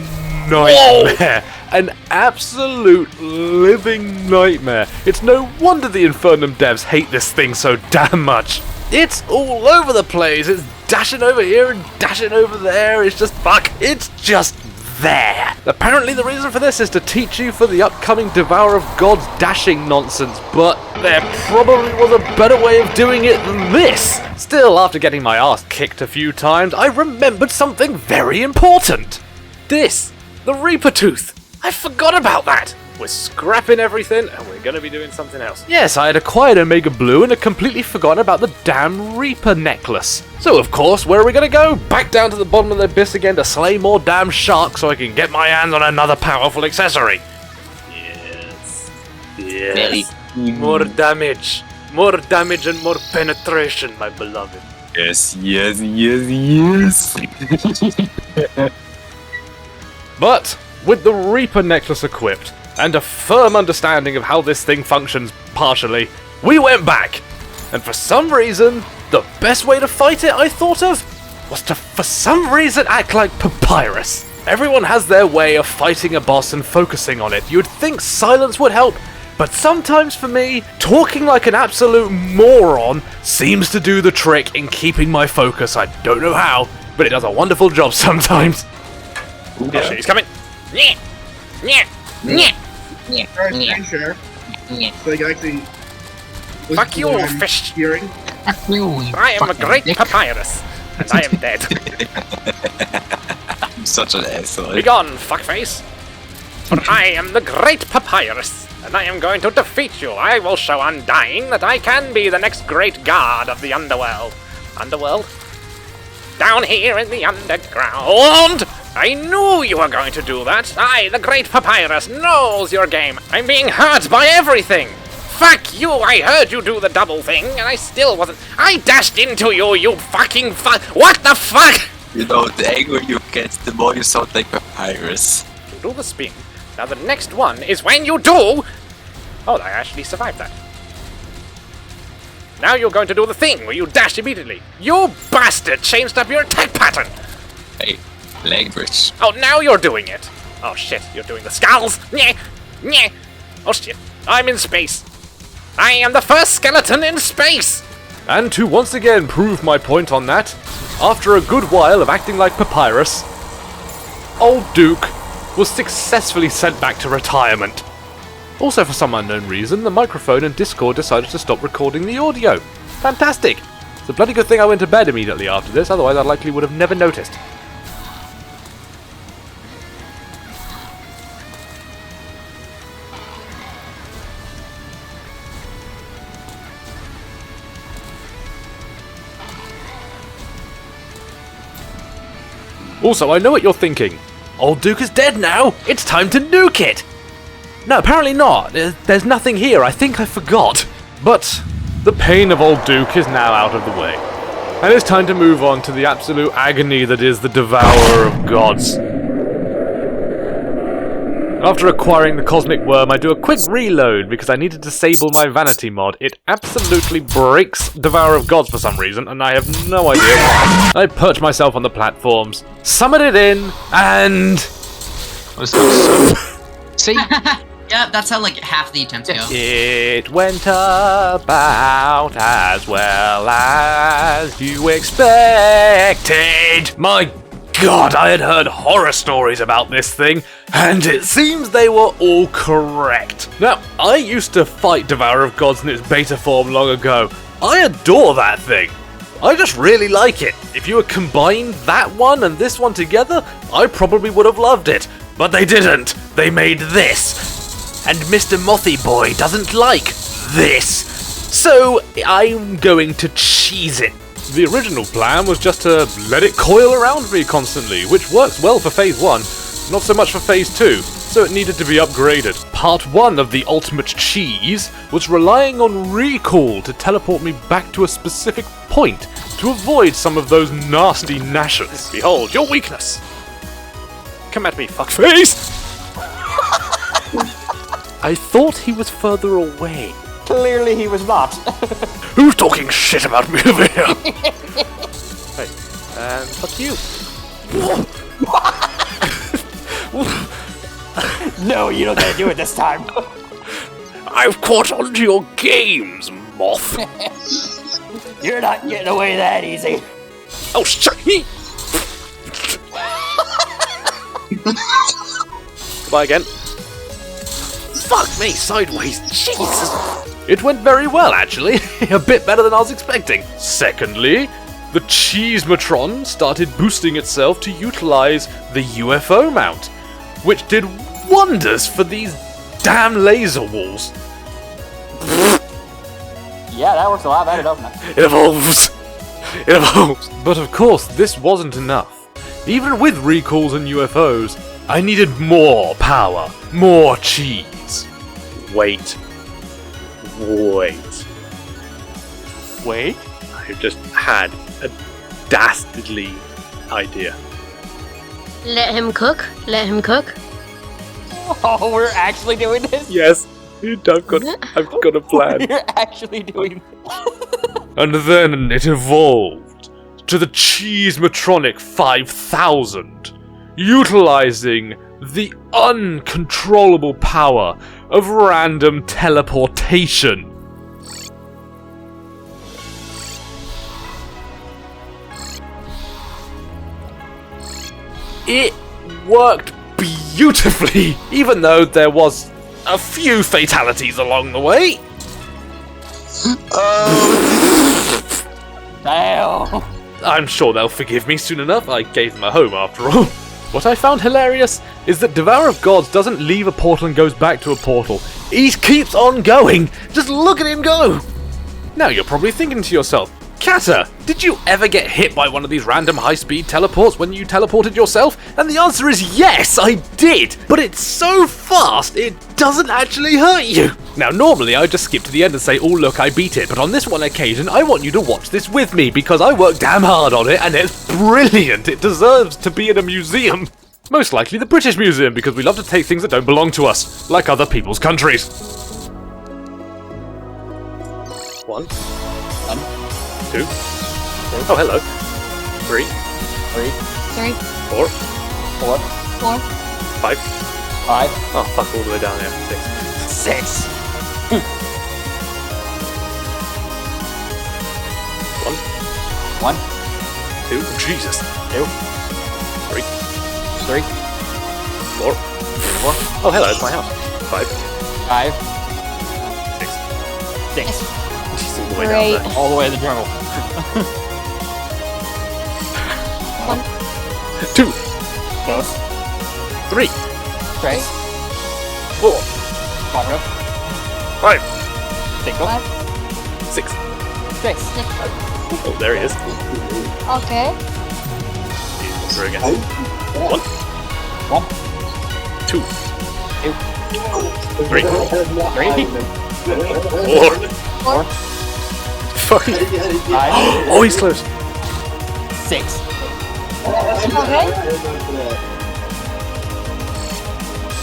nightmare. An absolute living nightmare. It's no wonder the Infernum devs hate this thing so damn much. It's all over the place. It's dashing over here and dashing over there. It's just fuck. It's just there. Apparently the reason for this is to teach you for the upcoming Devourer of Gods dashing nonsense, but there probably was a better way of doing it than this. Still, after getting my ass kicked a few times, I remembered something very important. This, the Reaper Tooth. I forgot about that! We're scrapping everything and we're gonna be doing something else. Yes, I had acquired Omega Blue and had completely forgotten about the damn Reaper necklace. So of course, where are we gonna go? Back down to the bottom of the abyss again to slay more damn sharks so I can get my hands on another powerful accessory. Yes. Yes. More damage. More damage and more penetration, my beloved. Yes, yes, yes, yes. But with the Reaper necklace equipped, and a firm understanding of how this thing functions partially, we went back. And for some reason, the best way to fight it I thought of was to, for some reason, act like Papyrus. Everyone has their way of fighting a boss and focusing on it. You'd think silence would help, but sometimes for me, talking like an absolute moron seems to do the trick in keeping my focus. I don't know how, but it does a wonderful job sometimes. Oh shit, he's coming. Yeah. Yeah. Yeah. Alright, sure. So you can actually... Fuck you, fish. Hearing. Fuck you, I am a great papyrus, and I am dead. I'm such an asshole. Begone, fuckface. I am the great papyrus, and I am going to defeat you. I will show Undying that I can be the next great god of the underworld. Underworld? Down here in the underground. I knew you were going to do that. I, the great Papyrus, knows your game. I'm being hurt by everything. Fuck you, I heard you do the double thing, and I still wasn't. I dashed into you, you fucking what the fuck? You know, the angrier you get, the more you sound like Papyrus. You do the spin. Now the next one is when you do... Oh, I actually survived that. Now you're going to do the thing where you dash immediately. You bastard changed up your attack pattern. Hey, language. Oh, now you're doing it. Oh shit, you're doing the skulls. Nyeh, nyeh. Oh shit, I'm in space. I am the first skeleton in space. And to once again prove my point on that, after a good while of acting like Papyrus, old Duke was successfully sent back to retirement. Also, for some unknown reason, the microphone and Discord decided to stop recording the audio. Fantastic! It's a bloody good thing I went to bed immediately after this, otherwise I likely would have never noticed. Also, I know what you're thinking. Old Duke is dead now! It's time to nuke it! No, apparently not. There's nothing here. I think I forgot. But the pain of old Duke is now out of the way. And it's time to move on to the absolute agony that is the Devourer of Gods. After acquiring the Cosmic Worm, I do a quick reload because I need to disable my Vanity mod. It absolutely breaks Devourer of Gods for some reason, and I have no idea why. I perch myself on the platforms, summon it in, and... See? Yeah, that's how like half the attempts go. It went about as well as you expected. My God, I had heard horror stories about this thing, and it seems they were all correct. Now, I used to fight Devourer of Gods in its beta form long ago. I adore that thing. I just really like it. If you had combined that one and this one together, I probably would have loved it. But they didn't. They made this. And Mr. Mothy Boy doesn't like this. So I'm going to cheese it. The original plan was just to let it coil around me constantly, which works well for Phase 1, not so much for Phase 2, so it needed to be upgraded. Part 1 of the ultimate cheese was relying on recall to teleport me back to a specific point to avoid some of those nasty gnashers. Behold, your weakness. Come at me, fuckface! I thought he was further away. Clearly he was not. Who's talking shit about me over here? Hey, and fuck you. No, you don't get to do it this time. I've caught on to your games, Moth. You're not getting away that easy. Oh, shit! Goodbye again. Fuck me, sideways, Jesus! It went very well, actually. A bit better than I was expecting. Secondly, the Cheesematron started boosting itself to utilize the UFO mount, which did wonders for these damn laser walls. Yeah, that works a lot better, doesn't it? It evolves. It evolves. But of course, this wasn't enough. Even with recalls and UFOs, I needed more power, more cheese. Wait. I just had a dastardly idea. Let him cook. Let him cook. Oh, we're actually doing this? Yes, I've got a plan. We're actually doing And then it evolved to the Cheesematronic 5000, utilizing the uncontrollable power of random teleportation. It worked beautifully, even though there was a few fatalities along the way. Damn. I'm sure they'll forgive me soon enough. I gave them a home after all. What I found hilarious is that Devourer of Gods doesn't leave a portal and goes back to a portal. He keeps on going. Just look at him go. Now you're probably thinking to yourself, Kata, did you ever get hit by one of these random high-speed teleports when you teleported yourself? And the answer is yes, I did! But it's so fast, it doesn't actually hurt you! Now, normally I would just skip to the end and say, oh look, I beat it, but on this one occasion, I want you to watch this with me, because I worked damn hard on it, and it's brilliant! It deserves to be in a museum! Most likely the British Museum, because we love to take things that don't belong to us, like other people's countries. 1. 2. Oh, hello. 3. 4. 5. Oh, fuck, all the way down there. 6. 1. 2. Jesus. 2. 3. 4. Oh, hello, it's my house. 5. 6. She's all the way down there. All the way to the jungle. 1. 2. Close. 3. 4. 5. 6. Oh, there he is. Okay. Through again. 1. 2. 3. 4. Fucking. Oh, he's close. 6. Okay.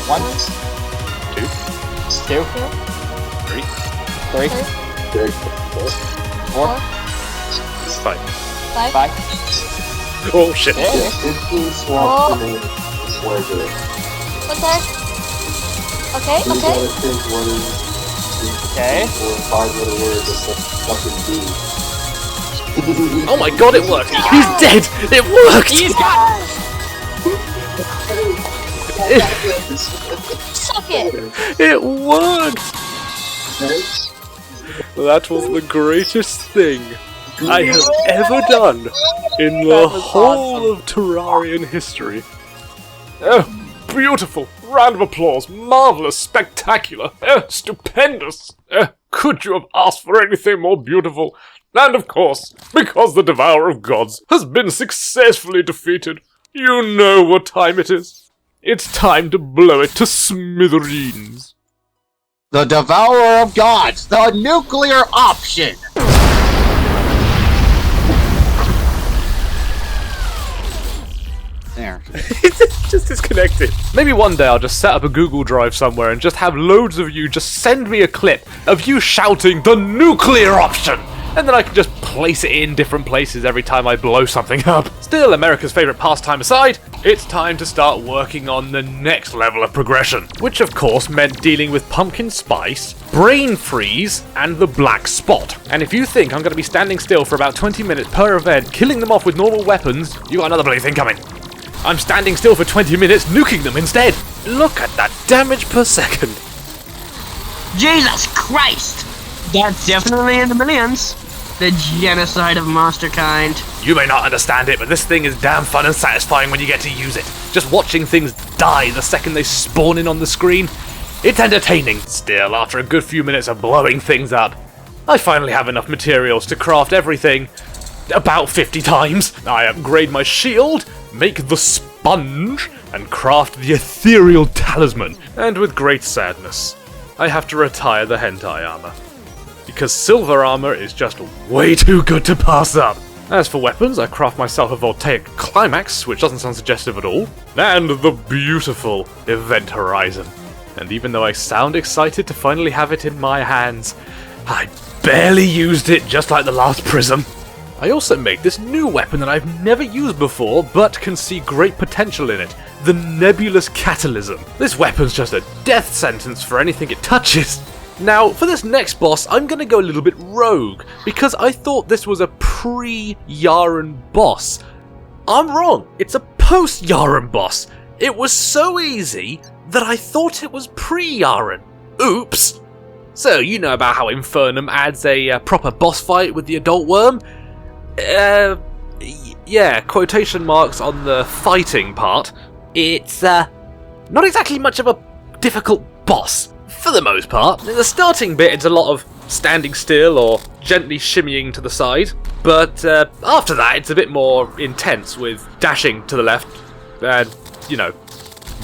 1. 2. 3. 4. 5. 5. Oh shit. Okay. Oh my god, it worked! He's dead! It worked! Suck it! It worked! That was the greatest thing I have ever done in the whole of Terrarian history. Oh, beautiful! Round of applause! Marvellous! Spectacular! Stupendous! Could you have asked for anything more beautiful? And of course, because the Devourer of Gods has been successfully defeated, you know what time it is. It's time to blow it to smithereens. The Devourer of Gods, the nuclear option! There. It's just disconnected. Maybe one day I'll just set up a Google Drive somewhere and just have loads of you just send me a clip of you shouting the nuclear option! And then I can just place it in different places every time I blow something up. Still, America's favourite pastime aside, it's time to start working on the next level of progression. Which of course meant dealing with Pumpkin Spice, Brain Freeze, and the Black Spot. And if you think I'm going to be standing still for about 20 minutes per event, killing them off with normal weapons, you got another bloody thing coming. I'm standing still for 20 minutes, nuking them instead. Look at that damage per second. Jesus Christ! That's definitely in the millions. The genocide of monster kind. You may not understand it, but this thing is damn fun and satisfying when you get to use it. Just watching things die the second they spawn in on the screen. It's entertaining. Still, after a good few minutes of blowing things up, I finally have enough materials to craft everything about 50 times. I upgrade my shield, make the sponge, and craft the ethereal talisman. And with great sadness, I have to retire the hentai armor. Because silver armor is just way too good to pass up. As for weapons, I craft myself a voltaic climax, which doesn't sound suggestive at all, and the beautiful Event Horizon. And even though I sound excited to finally have it in my hands, I barely used it, just like the last prism. I also make this new weapon that I've never used before, but can see great potential in it, the Nebulous Catalysm. This weapon's just a death sentence for anything it touches. Now, for this next boss, I'm going to go a little bit rogue, because I thought this was a pre-Yaren boss. I'm wrong, it's a post-Yaren boss. It was so easy that I thought it was pre-Yaren. Oops! So, you know about how Infernum adds a proper boss fight with the adult worm? Yeah, quotation marks on the fighting part. It's, not exactly much of a difficult boss. for the most part. In the starting bit, it's a lot of standing still or gently shimmying to the side, but after that, it's a bit more intense with dashing to the left and, you know,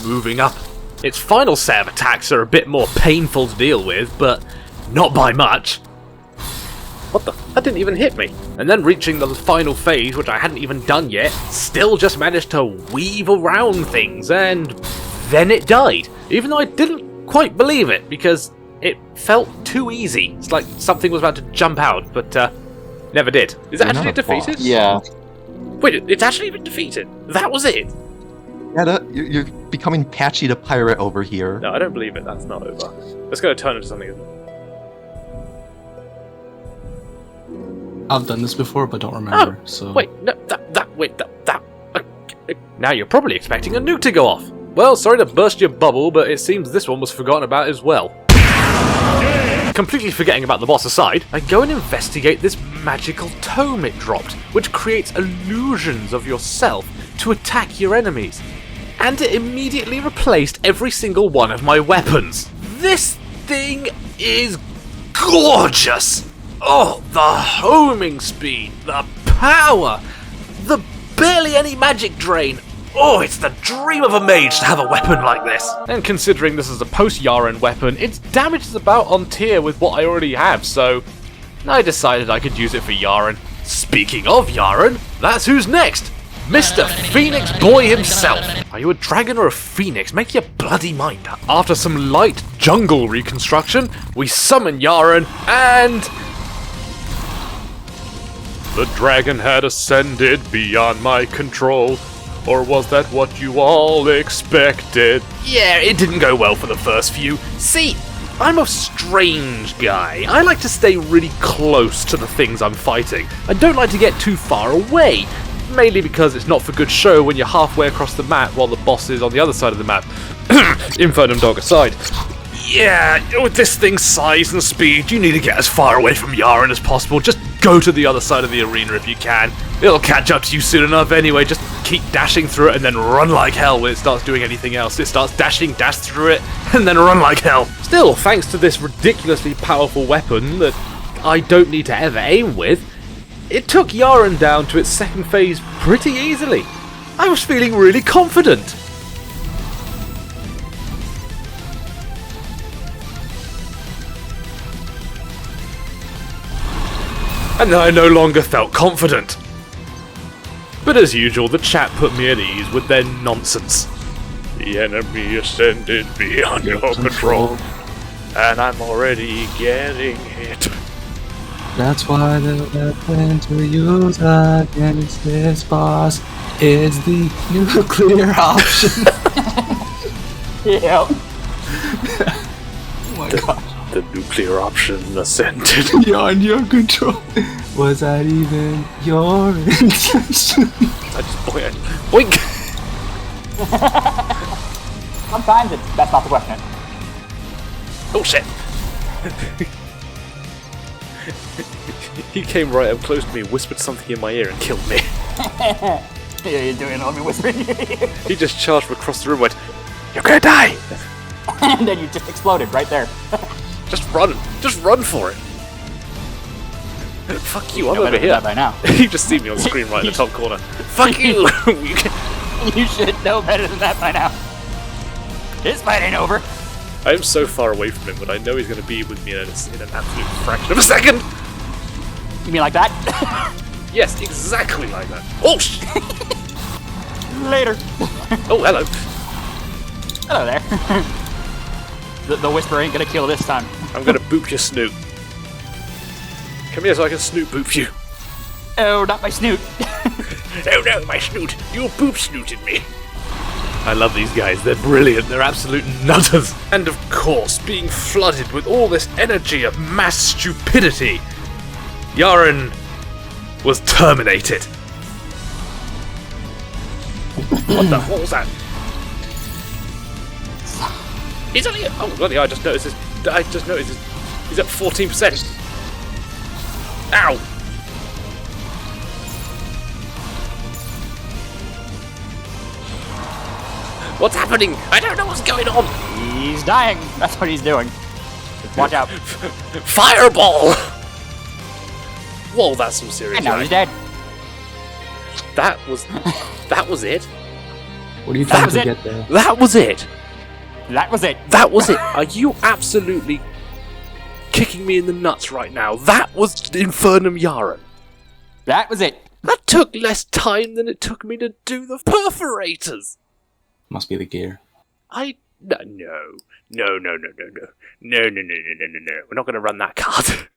moving up. Its final set of attacks are a bit more painful to deal with, but not by much. What the? That didn't even hit me. And then reaching the final phase, which I hadn't even done yet, still just managed to weave around things, and then it died. Even though I didn't quite believe it, because it felt too easy. It's like something was about to jump out, but never did. Is it actually defeated? Yeah. Wait, it's actually been defeated? That was it? Yeah, you're becoming Patchy the Pirate over here. No, I don't believe it. That's not over. It's going to turn into something, isn't it? I've done this before, but don't remember. So wait, no, now you're probably expecting a nuke to go off. Well, sorry to burst your bubble, but it seems this one was forgotten about as well. Completely forgetting about the boss aside, I go and investigate this magical tome it dropped, which creates illusions of yourself to attack your enemies. And it immediately replaced every single one of my weapons. This thing is gorgeous! Oh, the homing speed, the power, the barely any magic drain. Oh, it's the dream of a mage to have a weapon like this. And considering this is a post-Yaren weapon, its damage is about on tier with what I already have, so I decided I could use it for Yaren. Speaking of Yaren, that's who's next. Mr. Phoenix Boy himself. Are you a dragon or a phoenix? Make your bloody mind up. After some light jungle reconstruction, we summon Yaren and... The dragon had ascended beyond my control. Or was that what you all expected? Yeah, it didn't go well for the first few. See, I'm a strange guy. I like to stay really close to the things I'm fighting. I don't like to get too far away. Mainly because it's not for good show when you're halfway across the map while the boss is on the other side of the map. Infernum dog aside. Yeah, with this thing's size and speed, you need to get as far away from Yaren as possible. Just go to the other side of the arena if you can. It'll catch up to you soon enough anyway. Just keep dashing through it and then run like hell when it starts doing anything else. It starts dashing, dash through it, and then run like hell. Still, thanks to this ridiculously powerful weapon that I don't need to ever aim with, it took Yaren down to its second phase pretty easily. I was feeling really confident. And I no longer felt confident. But as usual, the chat put me at ease with their nonsense. The enemy ascended beyond your control, and I'm already getting hit. that's why the weapon to use against this boss is the nuclear option. Yep. Oh my god. The nuclear option ascended beyond your control. Was that even your intention? I just boink. Sometimes that's not the question. Oh shit! He came right up close to me, whispered something in my ear, and killed me. Yeah, you're doing it. Let me whisper in your ear. He just charged across the room, went, "You're gonna die!" And then you just exploded right there. Just run for it. Fuck you, I'm over here. By now. You just see me on the screen right in the top corner. Fuck you! You should know better than that by now. His fight ain't over. I am so far away from him, but I know he's going to be with me in an absolute fraction of a second! You mean like that? Yes, exactly like that. Oh, Later. Oh, hello. Hello there. The whisper ain't gonna kill this time. I'm gonna boop your snoot. Come here so I can snoot boop you. Oh, not my snoot. Oh no, my snoot. You boop snooted me. I love these guys. They're brilliant. They're absolute nutters. And of course, being flooded with all this energy of mass stupidity, Yaren was terminated. What the hell was that? He's only... Oh, bloody hell, I just noticed this. He's at 14%. Ow! What's happening? I don't know what's going on. He's dying. That's what he's doing. Watch out. Fireball! Whoa, that's some serious. And now he's dead. That was it. What do you think to get there? That was it. That was it. That was it. Are you absolutely kicking me in the nuts right now? That was Infernum Yaren. That was it. That took less time than it took me to do the perforators. Must be the gear. No. We're not going to run that card.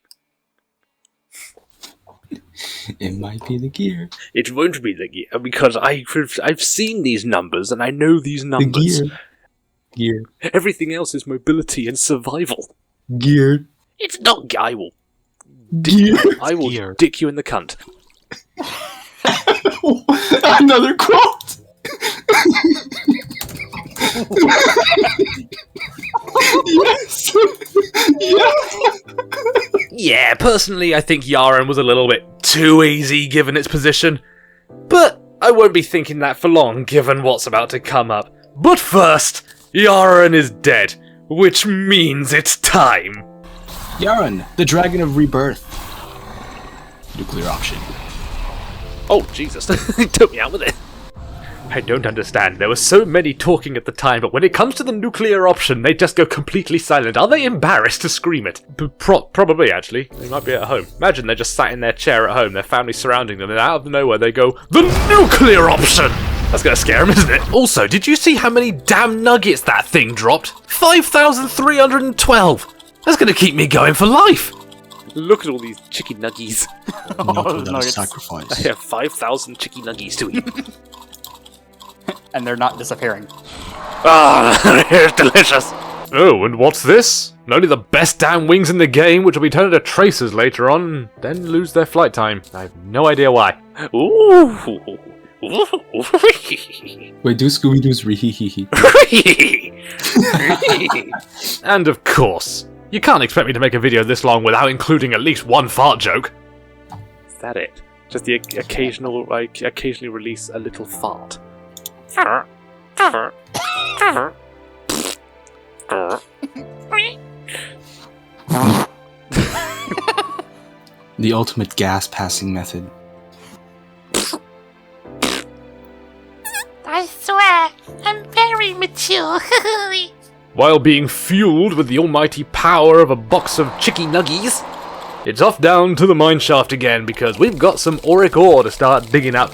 It might be the gear. It won't be the gear because I've seen these numbers and I know these numbers. The gear. Everything else is mobility and survival. Gear. It's not. I will dick you in the cunt. Another quote. Yes. Yeah, personally, I think Yaren was a little bit too easy given its position, but I won't be thinking that for long given what's about to come up. But first, Yaren is dead, which means it's time. Yaren, the Dragon of Rebirth. Nuclear option. Oh, Jesus. He took me out with it. I don't understand. There was so many talking at the time, but when it comes to the nuclear option, they just go completely silent. Are they embarrassed to scream it? Probably, actually. They might be at home. Imagine they're just sat in their chair at home, their family surrounding them, and out of nowhere they go, "The nuclear option!" That's gonna scare them, isn't it? Also, did you see how many damn nuggets that thing dropped? 5,312! That's gonna keep me going for life! Look at all these chicken nuggies. Not without a sacrifice. I have 5,000 chicken nuggies to eat. And they're not disappearing. Ah, it's delicious! Oh, and what's this? Not only the best damn wings in the game, which will be turned into tracers later on, then lose their flight time. I have no idea why. Ooh. Wait, do Scooby-Doo's re-hee-hee-hee. And of course, you can't expect me to make a video this long without including at least one fart joke. Is that it? Just the occasionally release a little fart. The ultimate gas passing method. I swear, I'm very mature. While being fueled with the almighty power of a box of chicky nuggies, it's off down to the mineshaft again because we've got some auric ore to start digging up.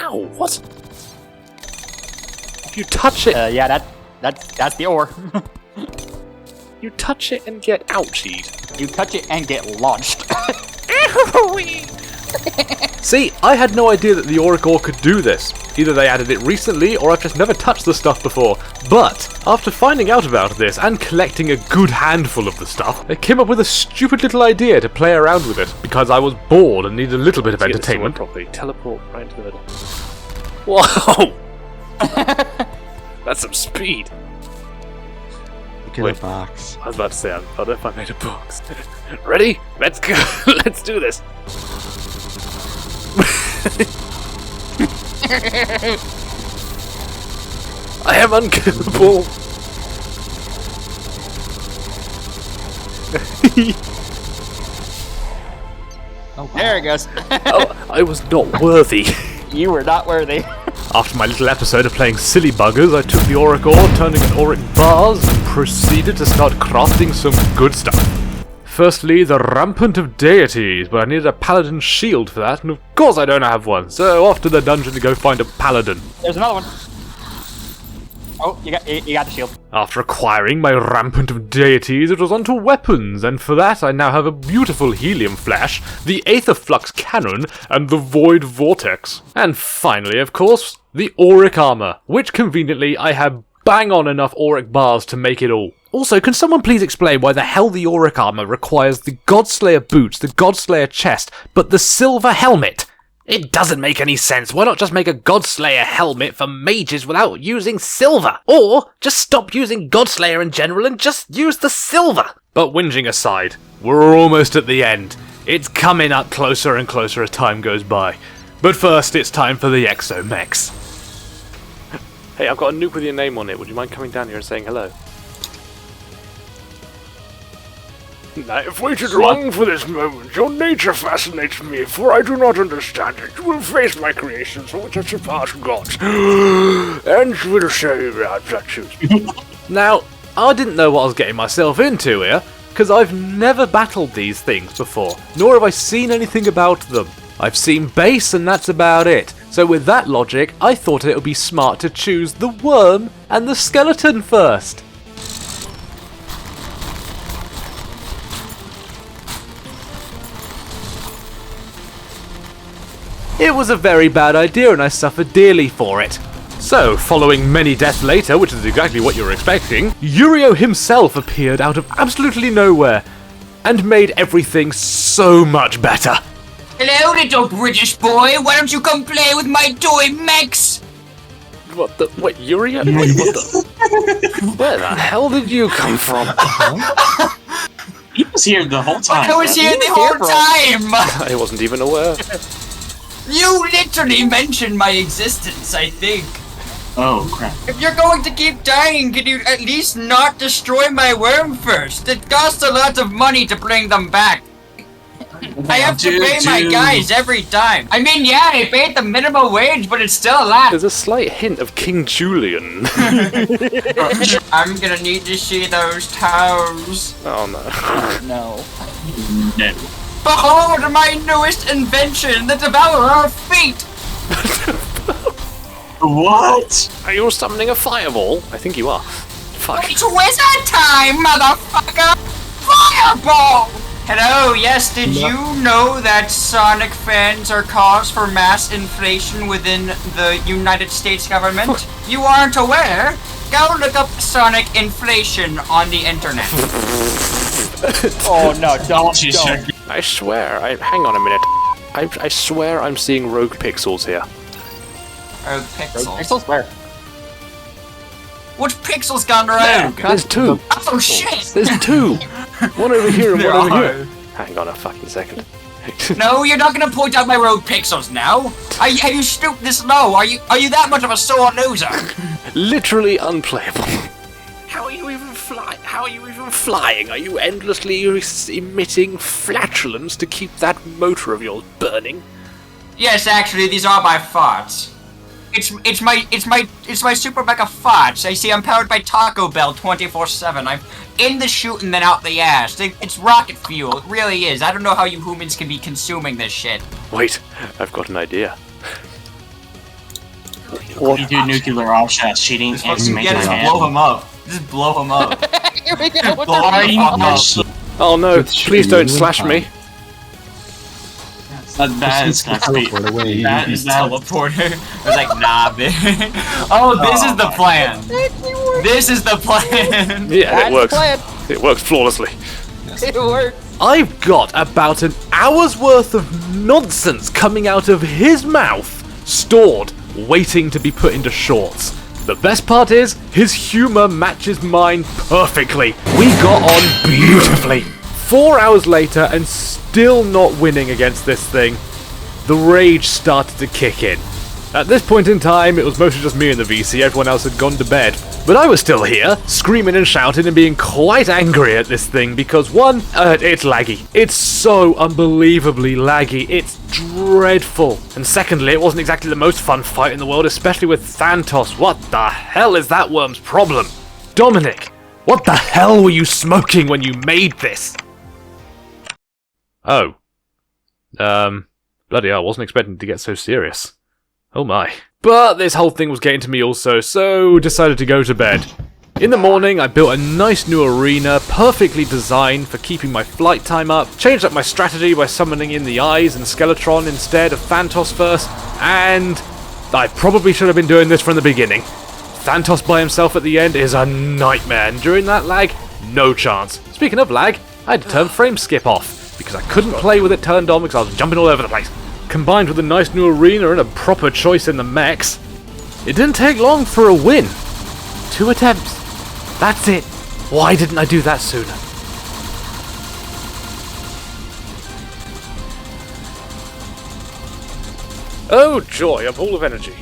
Ow, what? If you touch it... yeah, that's the ore. You touch it and get ouchied. You touch it and get launched. See, I had no idea that the auric ore could do this. Either they added it recently, or I've just never touched the stuff before. But, after finding out about this, and collecting a good handful of the stuff, I came up with a stupid little idea to play around with it, because I was bored and needed a little bit of entertainment. Properly. Teleport right into the middle. Whoa! That's some speed. Get a box. I was about to say, I don't know if I made a box. Ready? Let's go. Let's do this. I am unkillable. There it goes. Oh, I was not worthy. You were not worthy. After my little episode of playing silly buggers, I took the auric ore, turned it into auric bars, and proceeded to start crafting some good stuff. Firstly, the Rampant of Deities, but I needed a paladin shield for that, and of course I don't have one, so off to the dungeon to go find a paladin. There's another one. Oh, you got the shield. After acquiring my Rampant of Deities, it was onto weapons, and for that I now have a beautiful Helium Flash, the Aether Flux Cannon, and the Void Vortex. And finally, of course, the Auric Armor, which conveniently I have bang on enough auric bars to make it all. Also, can someone please explain why the hell the auric armor requires the Godslayer boots, the Godslayer chest, but the silver helmet? It doesn't make any sense. Why not just make a Godslayer helmet for mages without using silver? Or just stop using Godslayer in general and just use the silver? But whinging aside, we're almost at the end. It's coming up closer and closer as time goes by. But first, it's time for the Exomex. Hey, I've got a nuke with your name on it. Would you mind coming down here and saying hello? I have waited long for this moment. Your nature fascinates me, for I do not understand it. You will face my creations, for which I surpass God. And will say that you. Now, I didn't know what I was getting myself into here, because I've never battled these things before, nor have I seen anything about them. I've seen base and that's about it. So with that logic, I thought it would be smart to choose the worm and the skeleton first. It was a very bad idea and I suffered dearly for it. So, following many deaths later, which is exactly what you were expecting, Yurio himself appeared out of absolutely nowhere and made everything so much better. Hello, little British boy. Why don't you come play with my toy mechs? What the? Wait, Yurio? Wait, what the? Where the hell did you come from? He was here the whole time. I was here the whole time. I wasn't even aware. You literally mentioned my existence, I think. Oh, crap. If you're going to keep dying, can you at least not destroy my worm first? It costs a lot of money to bring them back. I have to pay my guys every time. I mean, yeah, I paid the minimum wage, but it's still a lot. There's a slight hint of King Julian. I'm gonna need to see those toes. Oh no. No. Behold my newest invention, the Devourer of Feet! What? Are you summoning a fireball? I think you are. Fuck. It's wizard time, motherfucker! Fireball! Hello, yes, did you know that Sonic fans are cause for mass inflation within the United States government? You aren't aware? Go look up Sonic inflation on the internet. Oh no, don't. I swear, hang on a minute. I swear I'm seeing rogue pixels here. Rogue pixels? Pixels where? Which pixels gone rogue? There's two. Oh shit! There's two. One over here and There one over are. here. Hang on a fucking second. No, you're not gonna point out my rogue pixels now. Are you stooped this low? Are you that much of a sore loser? Literally unplayable. How are you even flying? How are you even flying? Are you endlessly emitting flatulence to keep that motor of yours burning? Yes, actually, these are my farts. It's my super mega farts. I see I'm powered by Taco Bell 24/7. I'm in the chute and then out the ass. It's rocket fuel. It really is. I don't know how you humans can be consuming this shit. Wait, I've got an idea. You do nuclear offshot cheating and Just blow him up. Just blow him up. Here we go. What Blow him up. Oh no, please don't slash me. That is away. That is teleporter. I was like, nah, bitch. Oh, this is the plan. This is the plan. Yeah, it works. It works flawlessly. It works. I've got about an hour's worth of nonsense coming out of his mouth, stored, waiting to be put into shorts. The best part is, his humor matches mine perfectly. We got on beautifully. 4 hours later and still not winning against this thing, the rage started to kick in. At this point in time, it was mostly just me and the VC, everyone else had gone to bed. But I was still here, screaming and shouting and being quite angry at this thing because one, it's laggy. It's so unbelievably laggy, it's dreadful. And secondly, it wasn't exactly the most fun fight in the world, especially with Thantos. What the hell is that worm's problem? Dominic, what the hell were you smoking when you made this? Oh. Bloody hell, I wasn't expecting it to get so serious. Oh my. But this whole thing was getting to me also, so decided to go to bed. In the morning, I built a nice new arena, perfectly designed for keeping my flight time up, changed up my strategy by summoning in the Eyes and Skeletron instead of Thantos first, and I probably should have been doing this from the beginning. Thantos by himself at the end is a nightmare, and during that lag, no chance. Speaking of lag, I had to turn frame skip off, because I couldn't play with it turned on because I was jumping all over the place. Combined with a nice new arena and a proper choice in the mechs, it didn't take long for a win. 2 attempts. That's it. Why didn't I do that sooner? Oh joy, a ball of energy.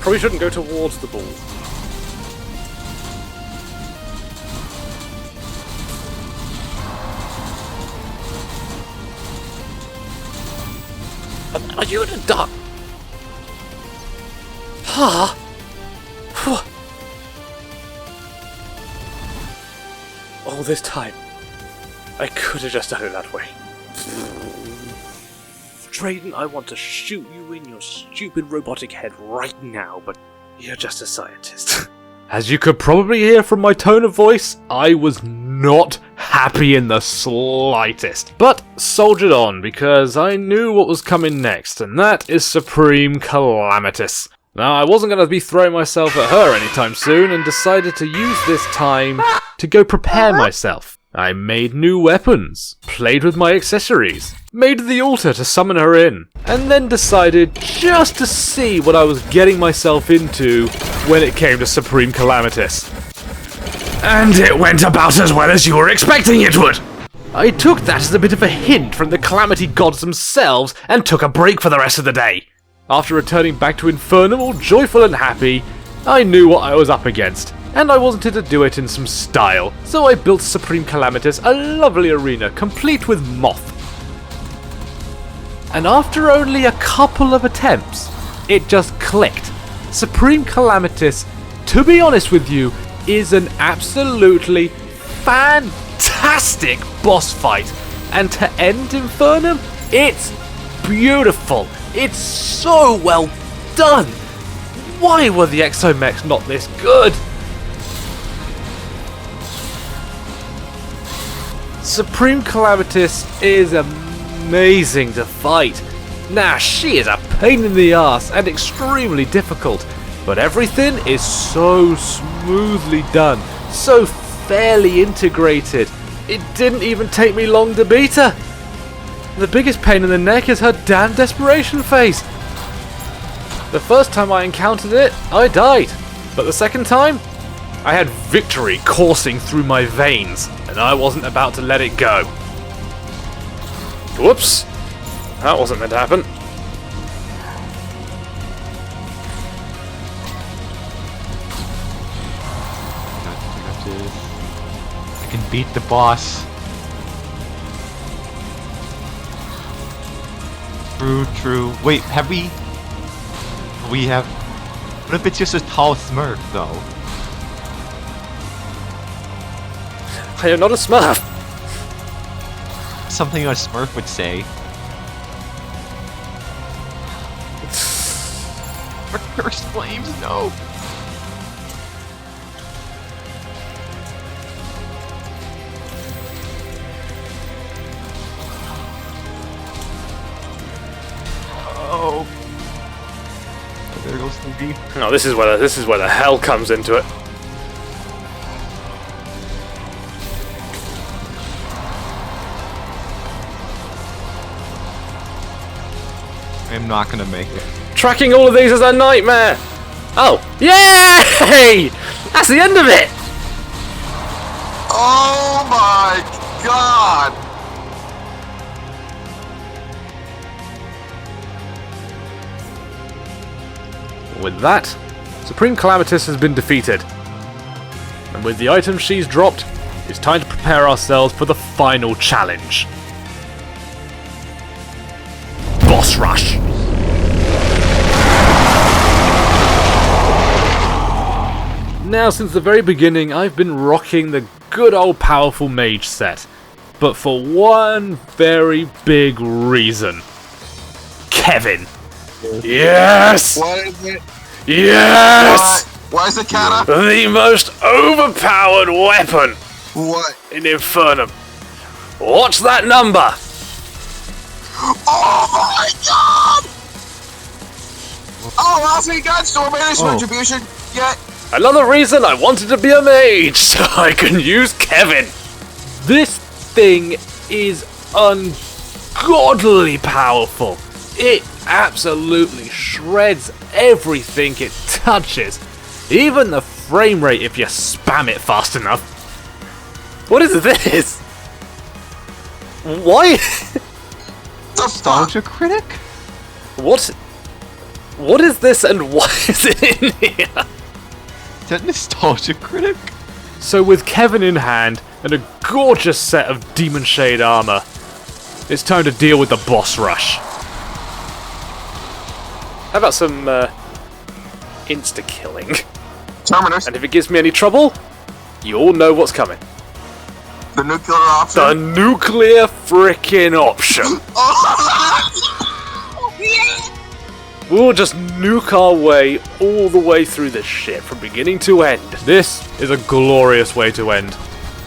Probably shouldn't go towards the ball. Are you in a duck? Huh? All this time, I could have just done it that way. Drayden, I want to shoot you in your stupid robotic head right now, but you're just a scientist. As you could probably hear from my tone of voice, I was not happy in the slightest. But soldiered on, because I knew what was coming next, and that is Supreme Calamitous. Now, I wasn't going to be throwing myself at her anytime soon, and decided to use this time to go prepare myself. I made new weapons, played with my accessories, made the altar to summon her in, and then decided just to see what I was getting myself into when it came to Supreme Calamitous. And it went about as well as you were expecting it would! I took that as a bit of a hint from the Calamity Gods themselves and took a break for the rest of the day. After returning back to Infernum all joyful and happy, I knew what I was up against, and I wanted to do it in some style, so I built Supreme Calamitous a lovely arena complete with moth. And after only a couple of attempts, it just clicked. Supreme Calamitous, to be honest with you, is an absolutely fantastic boss fight, and to end Infernum, it's beautiful. It's so well done. Why were the exomechs not this good? Supreme Calamitous is amazing to fight. Now, she is a pain in the ass and extremely difficult, but everything is so smoothly done, so fairly integrated. It didn't even take me long to beat her. The biggest pain in the neck is her damn desperation face. The first time I encountered it, I died, but the second time, I had victory coursing through my veins, and I wasn't about to let it go. Whoops! That wasn't meant to happen. I can beat the boss. True. Wait, have we... We have... What if it's just a tall Smurf, though? I am not a Smurf! Something a Smurf would say. Cursed flames, no! Oh. There goes the No, this is where the hell comes into it. I'm not gonna make it. Tracking all of these is a nightmare! Oh, yay! That's the end of it! Oh my god! With that, Supreme Calamitous has been defeated. And with the items she's dropped, it's time to prepare ourselves for the final challenge. Bossrush! Now, since the very beginning, I've been rocking the good old powerful mage set. But for one very big reason. Kevin! Yes! What is it? Yes! Why is it Kata? The most overpowered weapon! What? In Infernum. What's that number? Oh my god! Oh, last week got Storm Banish Retribution. Yeah. Another reason I wanted to be a mage, so I can use Kevin. This thing is ungodly powerful. It absolutely shreds everything it touches. Even the frame rate if you spam it fast enough. What is this? Why? Nostalgia critic? What? What is this and why is it in here? Is that Nostalgia Critic? So with Kevin in hand and a gorgeous set of Demon Shade armor, it's time to deal with the boss rush. How about some insta-killing? Terminus. And if it gives me any trouble, you all know what's coming. The nuclear option. The nuclear frickin' option. We'll just nuke our way all the way through this shit from beginning to end. This is a glorious way to end.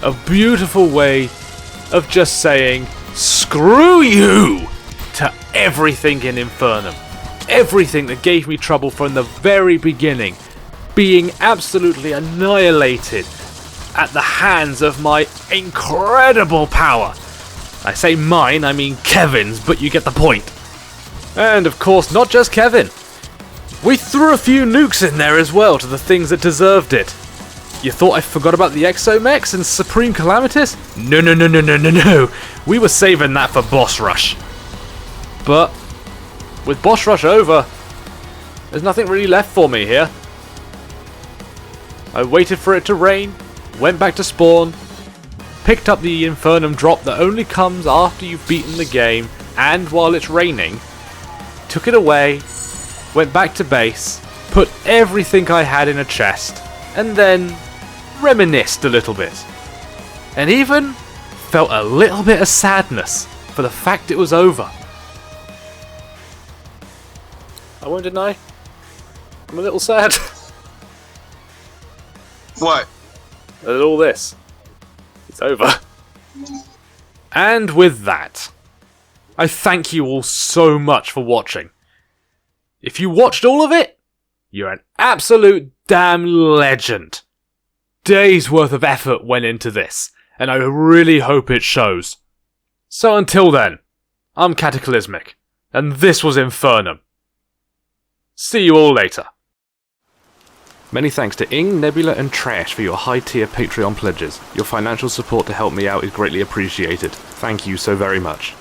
A beautiful way of just saying, screw you to everything in Infernum. Everything that gave me trouble from the very beginning. Being absolutely annihilated at the hands of my incredible power. I say mine, I mean Kevin's, but you get the point. And of course, not just Kevin. We threw a few nukes in there as well to the things that deserved it. You thought I forgot about the Exomex and Supreme Calamities? No. We were saving that for Bossrush. But with Bossrush over, there's nothing really left for me here. I waited for it to rain, went back to spawn, picked up the Infernum drop that only comes after you've beaten the game and while it's raining, took it away, went back to base, put everything I had in a chest, and then reminisced a little bit. And even felt a little bit of sadness for the fact it was over. I won't deny, I'm a little sad. What? At all this. It's over. And with that, I thank you all so much for watching. If you watched all of it, you're an absolute damn legend. Days worth of effort went into this, and I really hope it shows. So until then, I'm Cataclysmic, and this was Infernum. See you all later. Many thanks to Ing, Nebula and Trash for your high-tier Patreon pledges. Your financial support to help me out is greatly appreciated. Thank you so very much.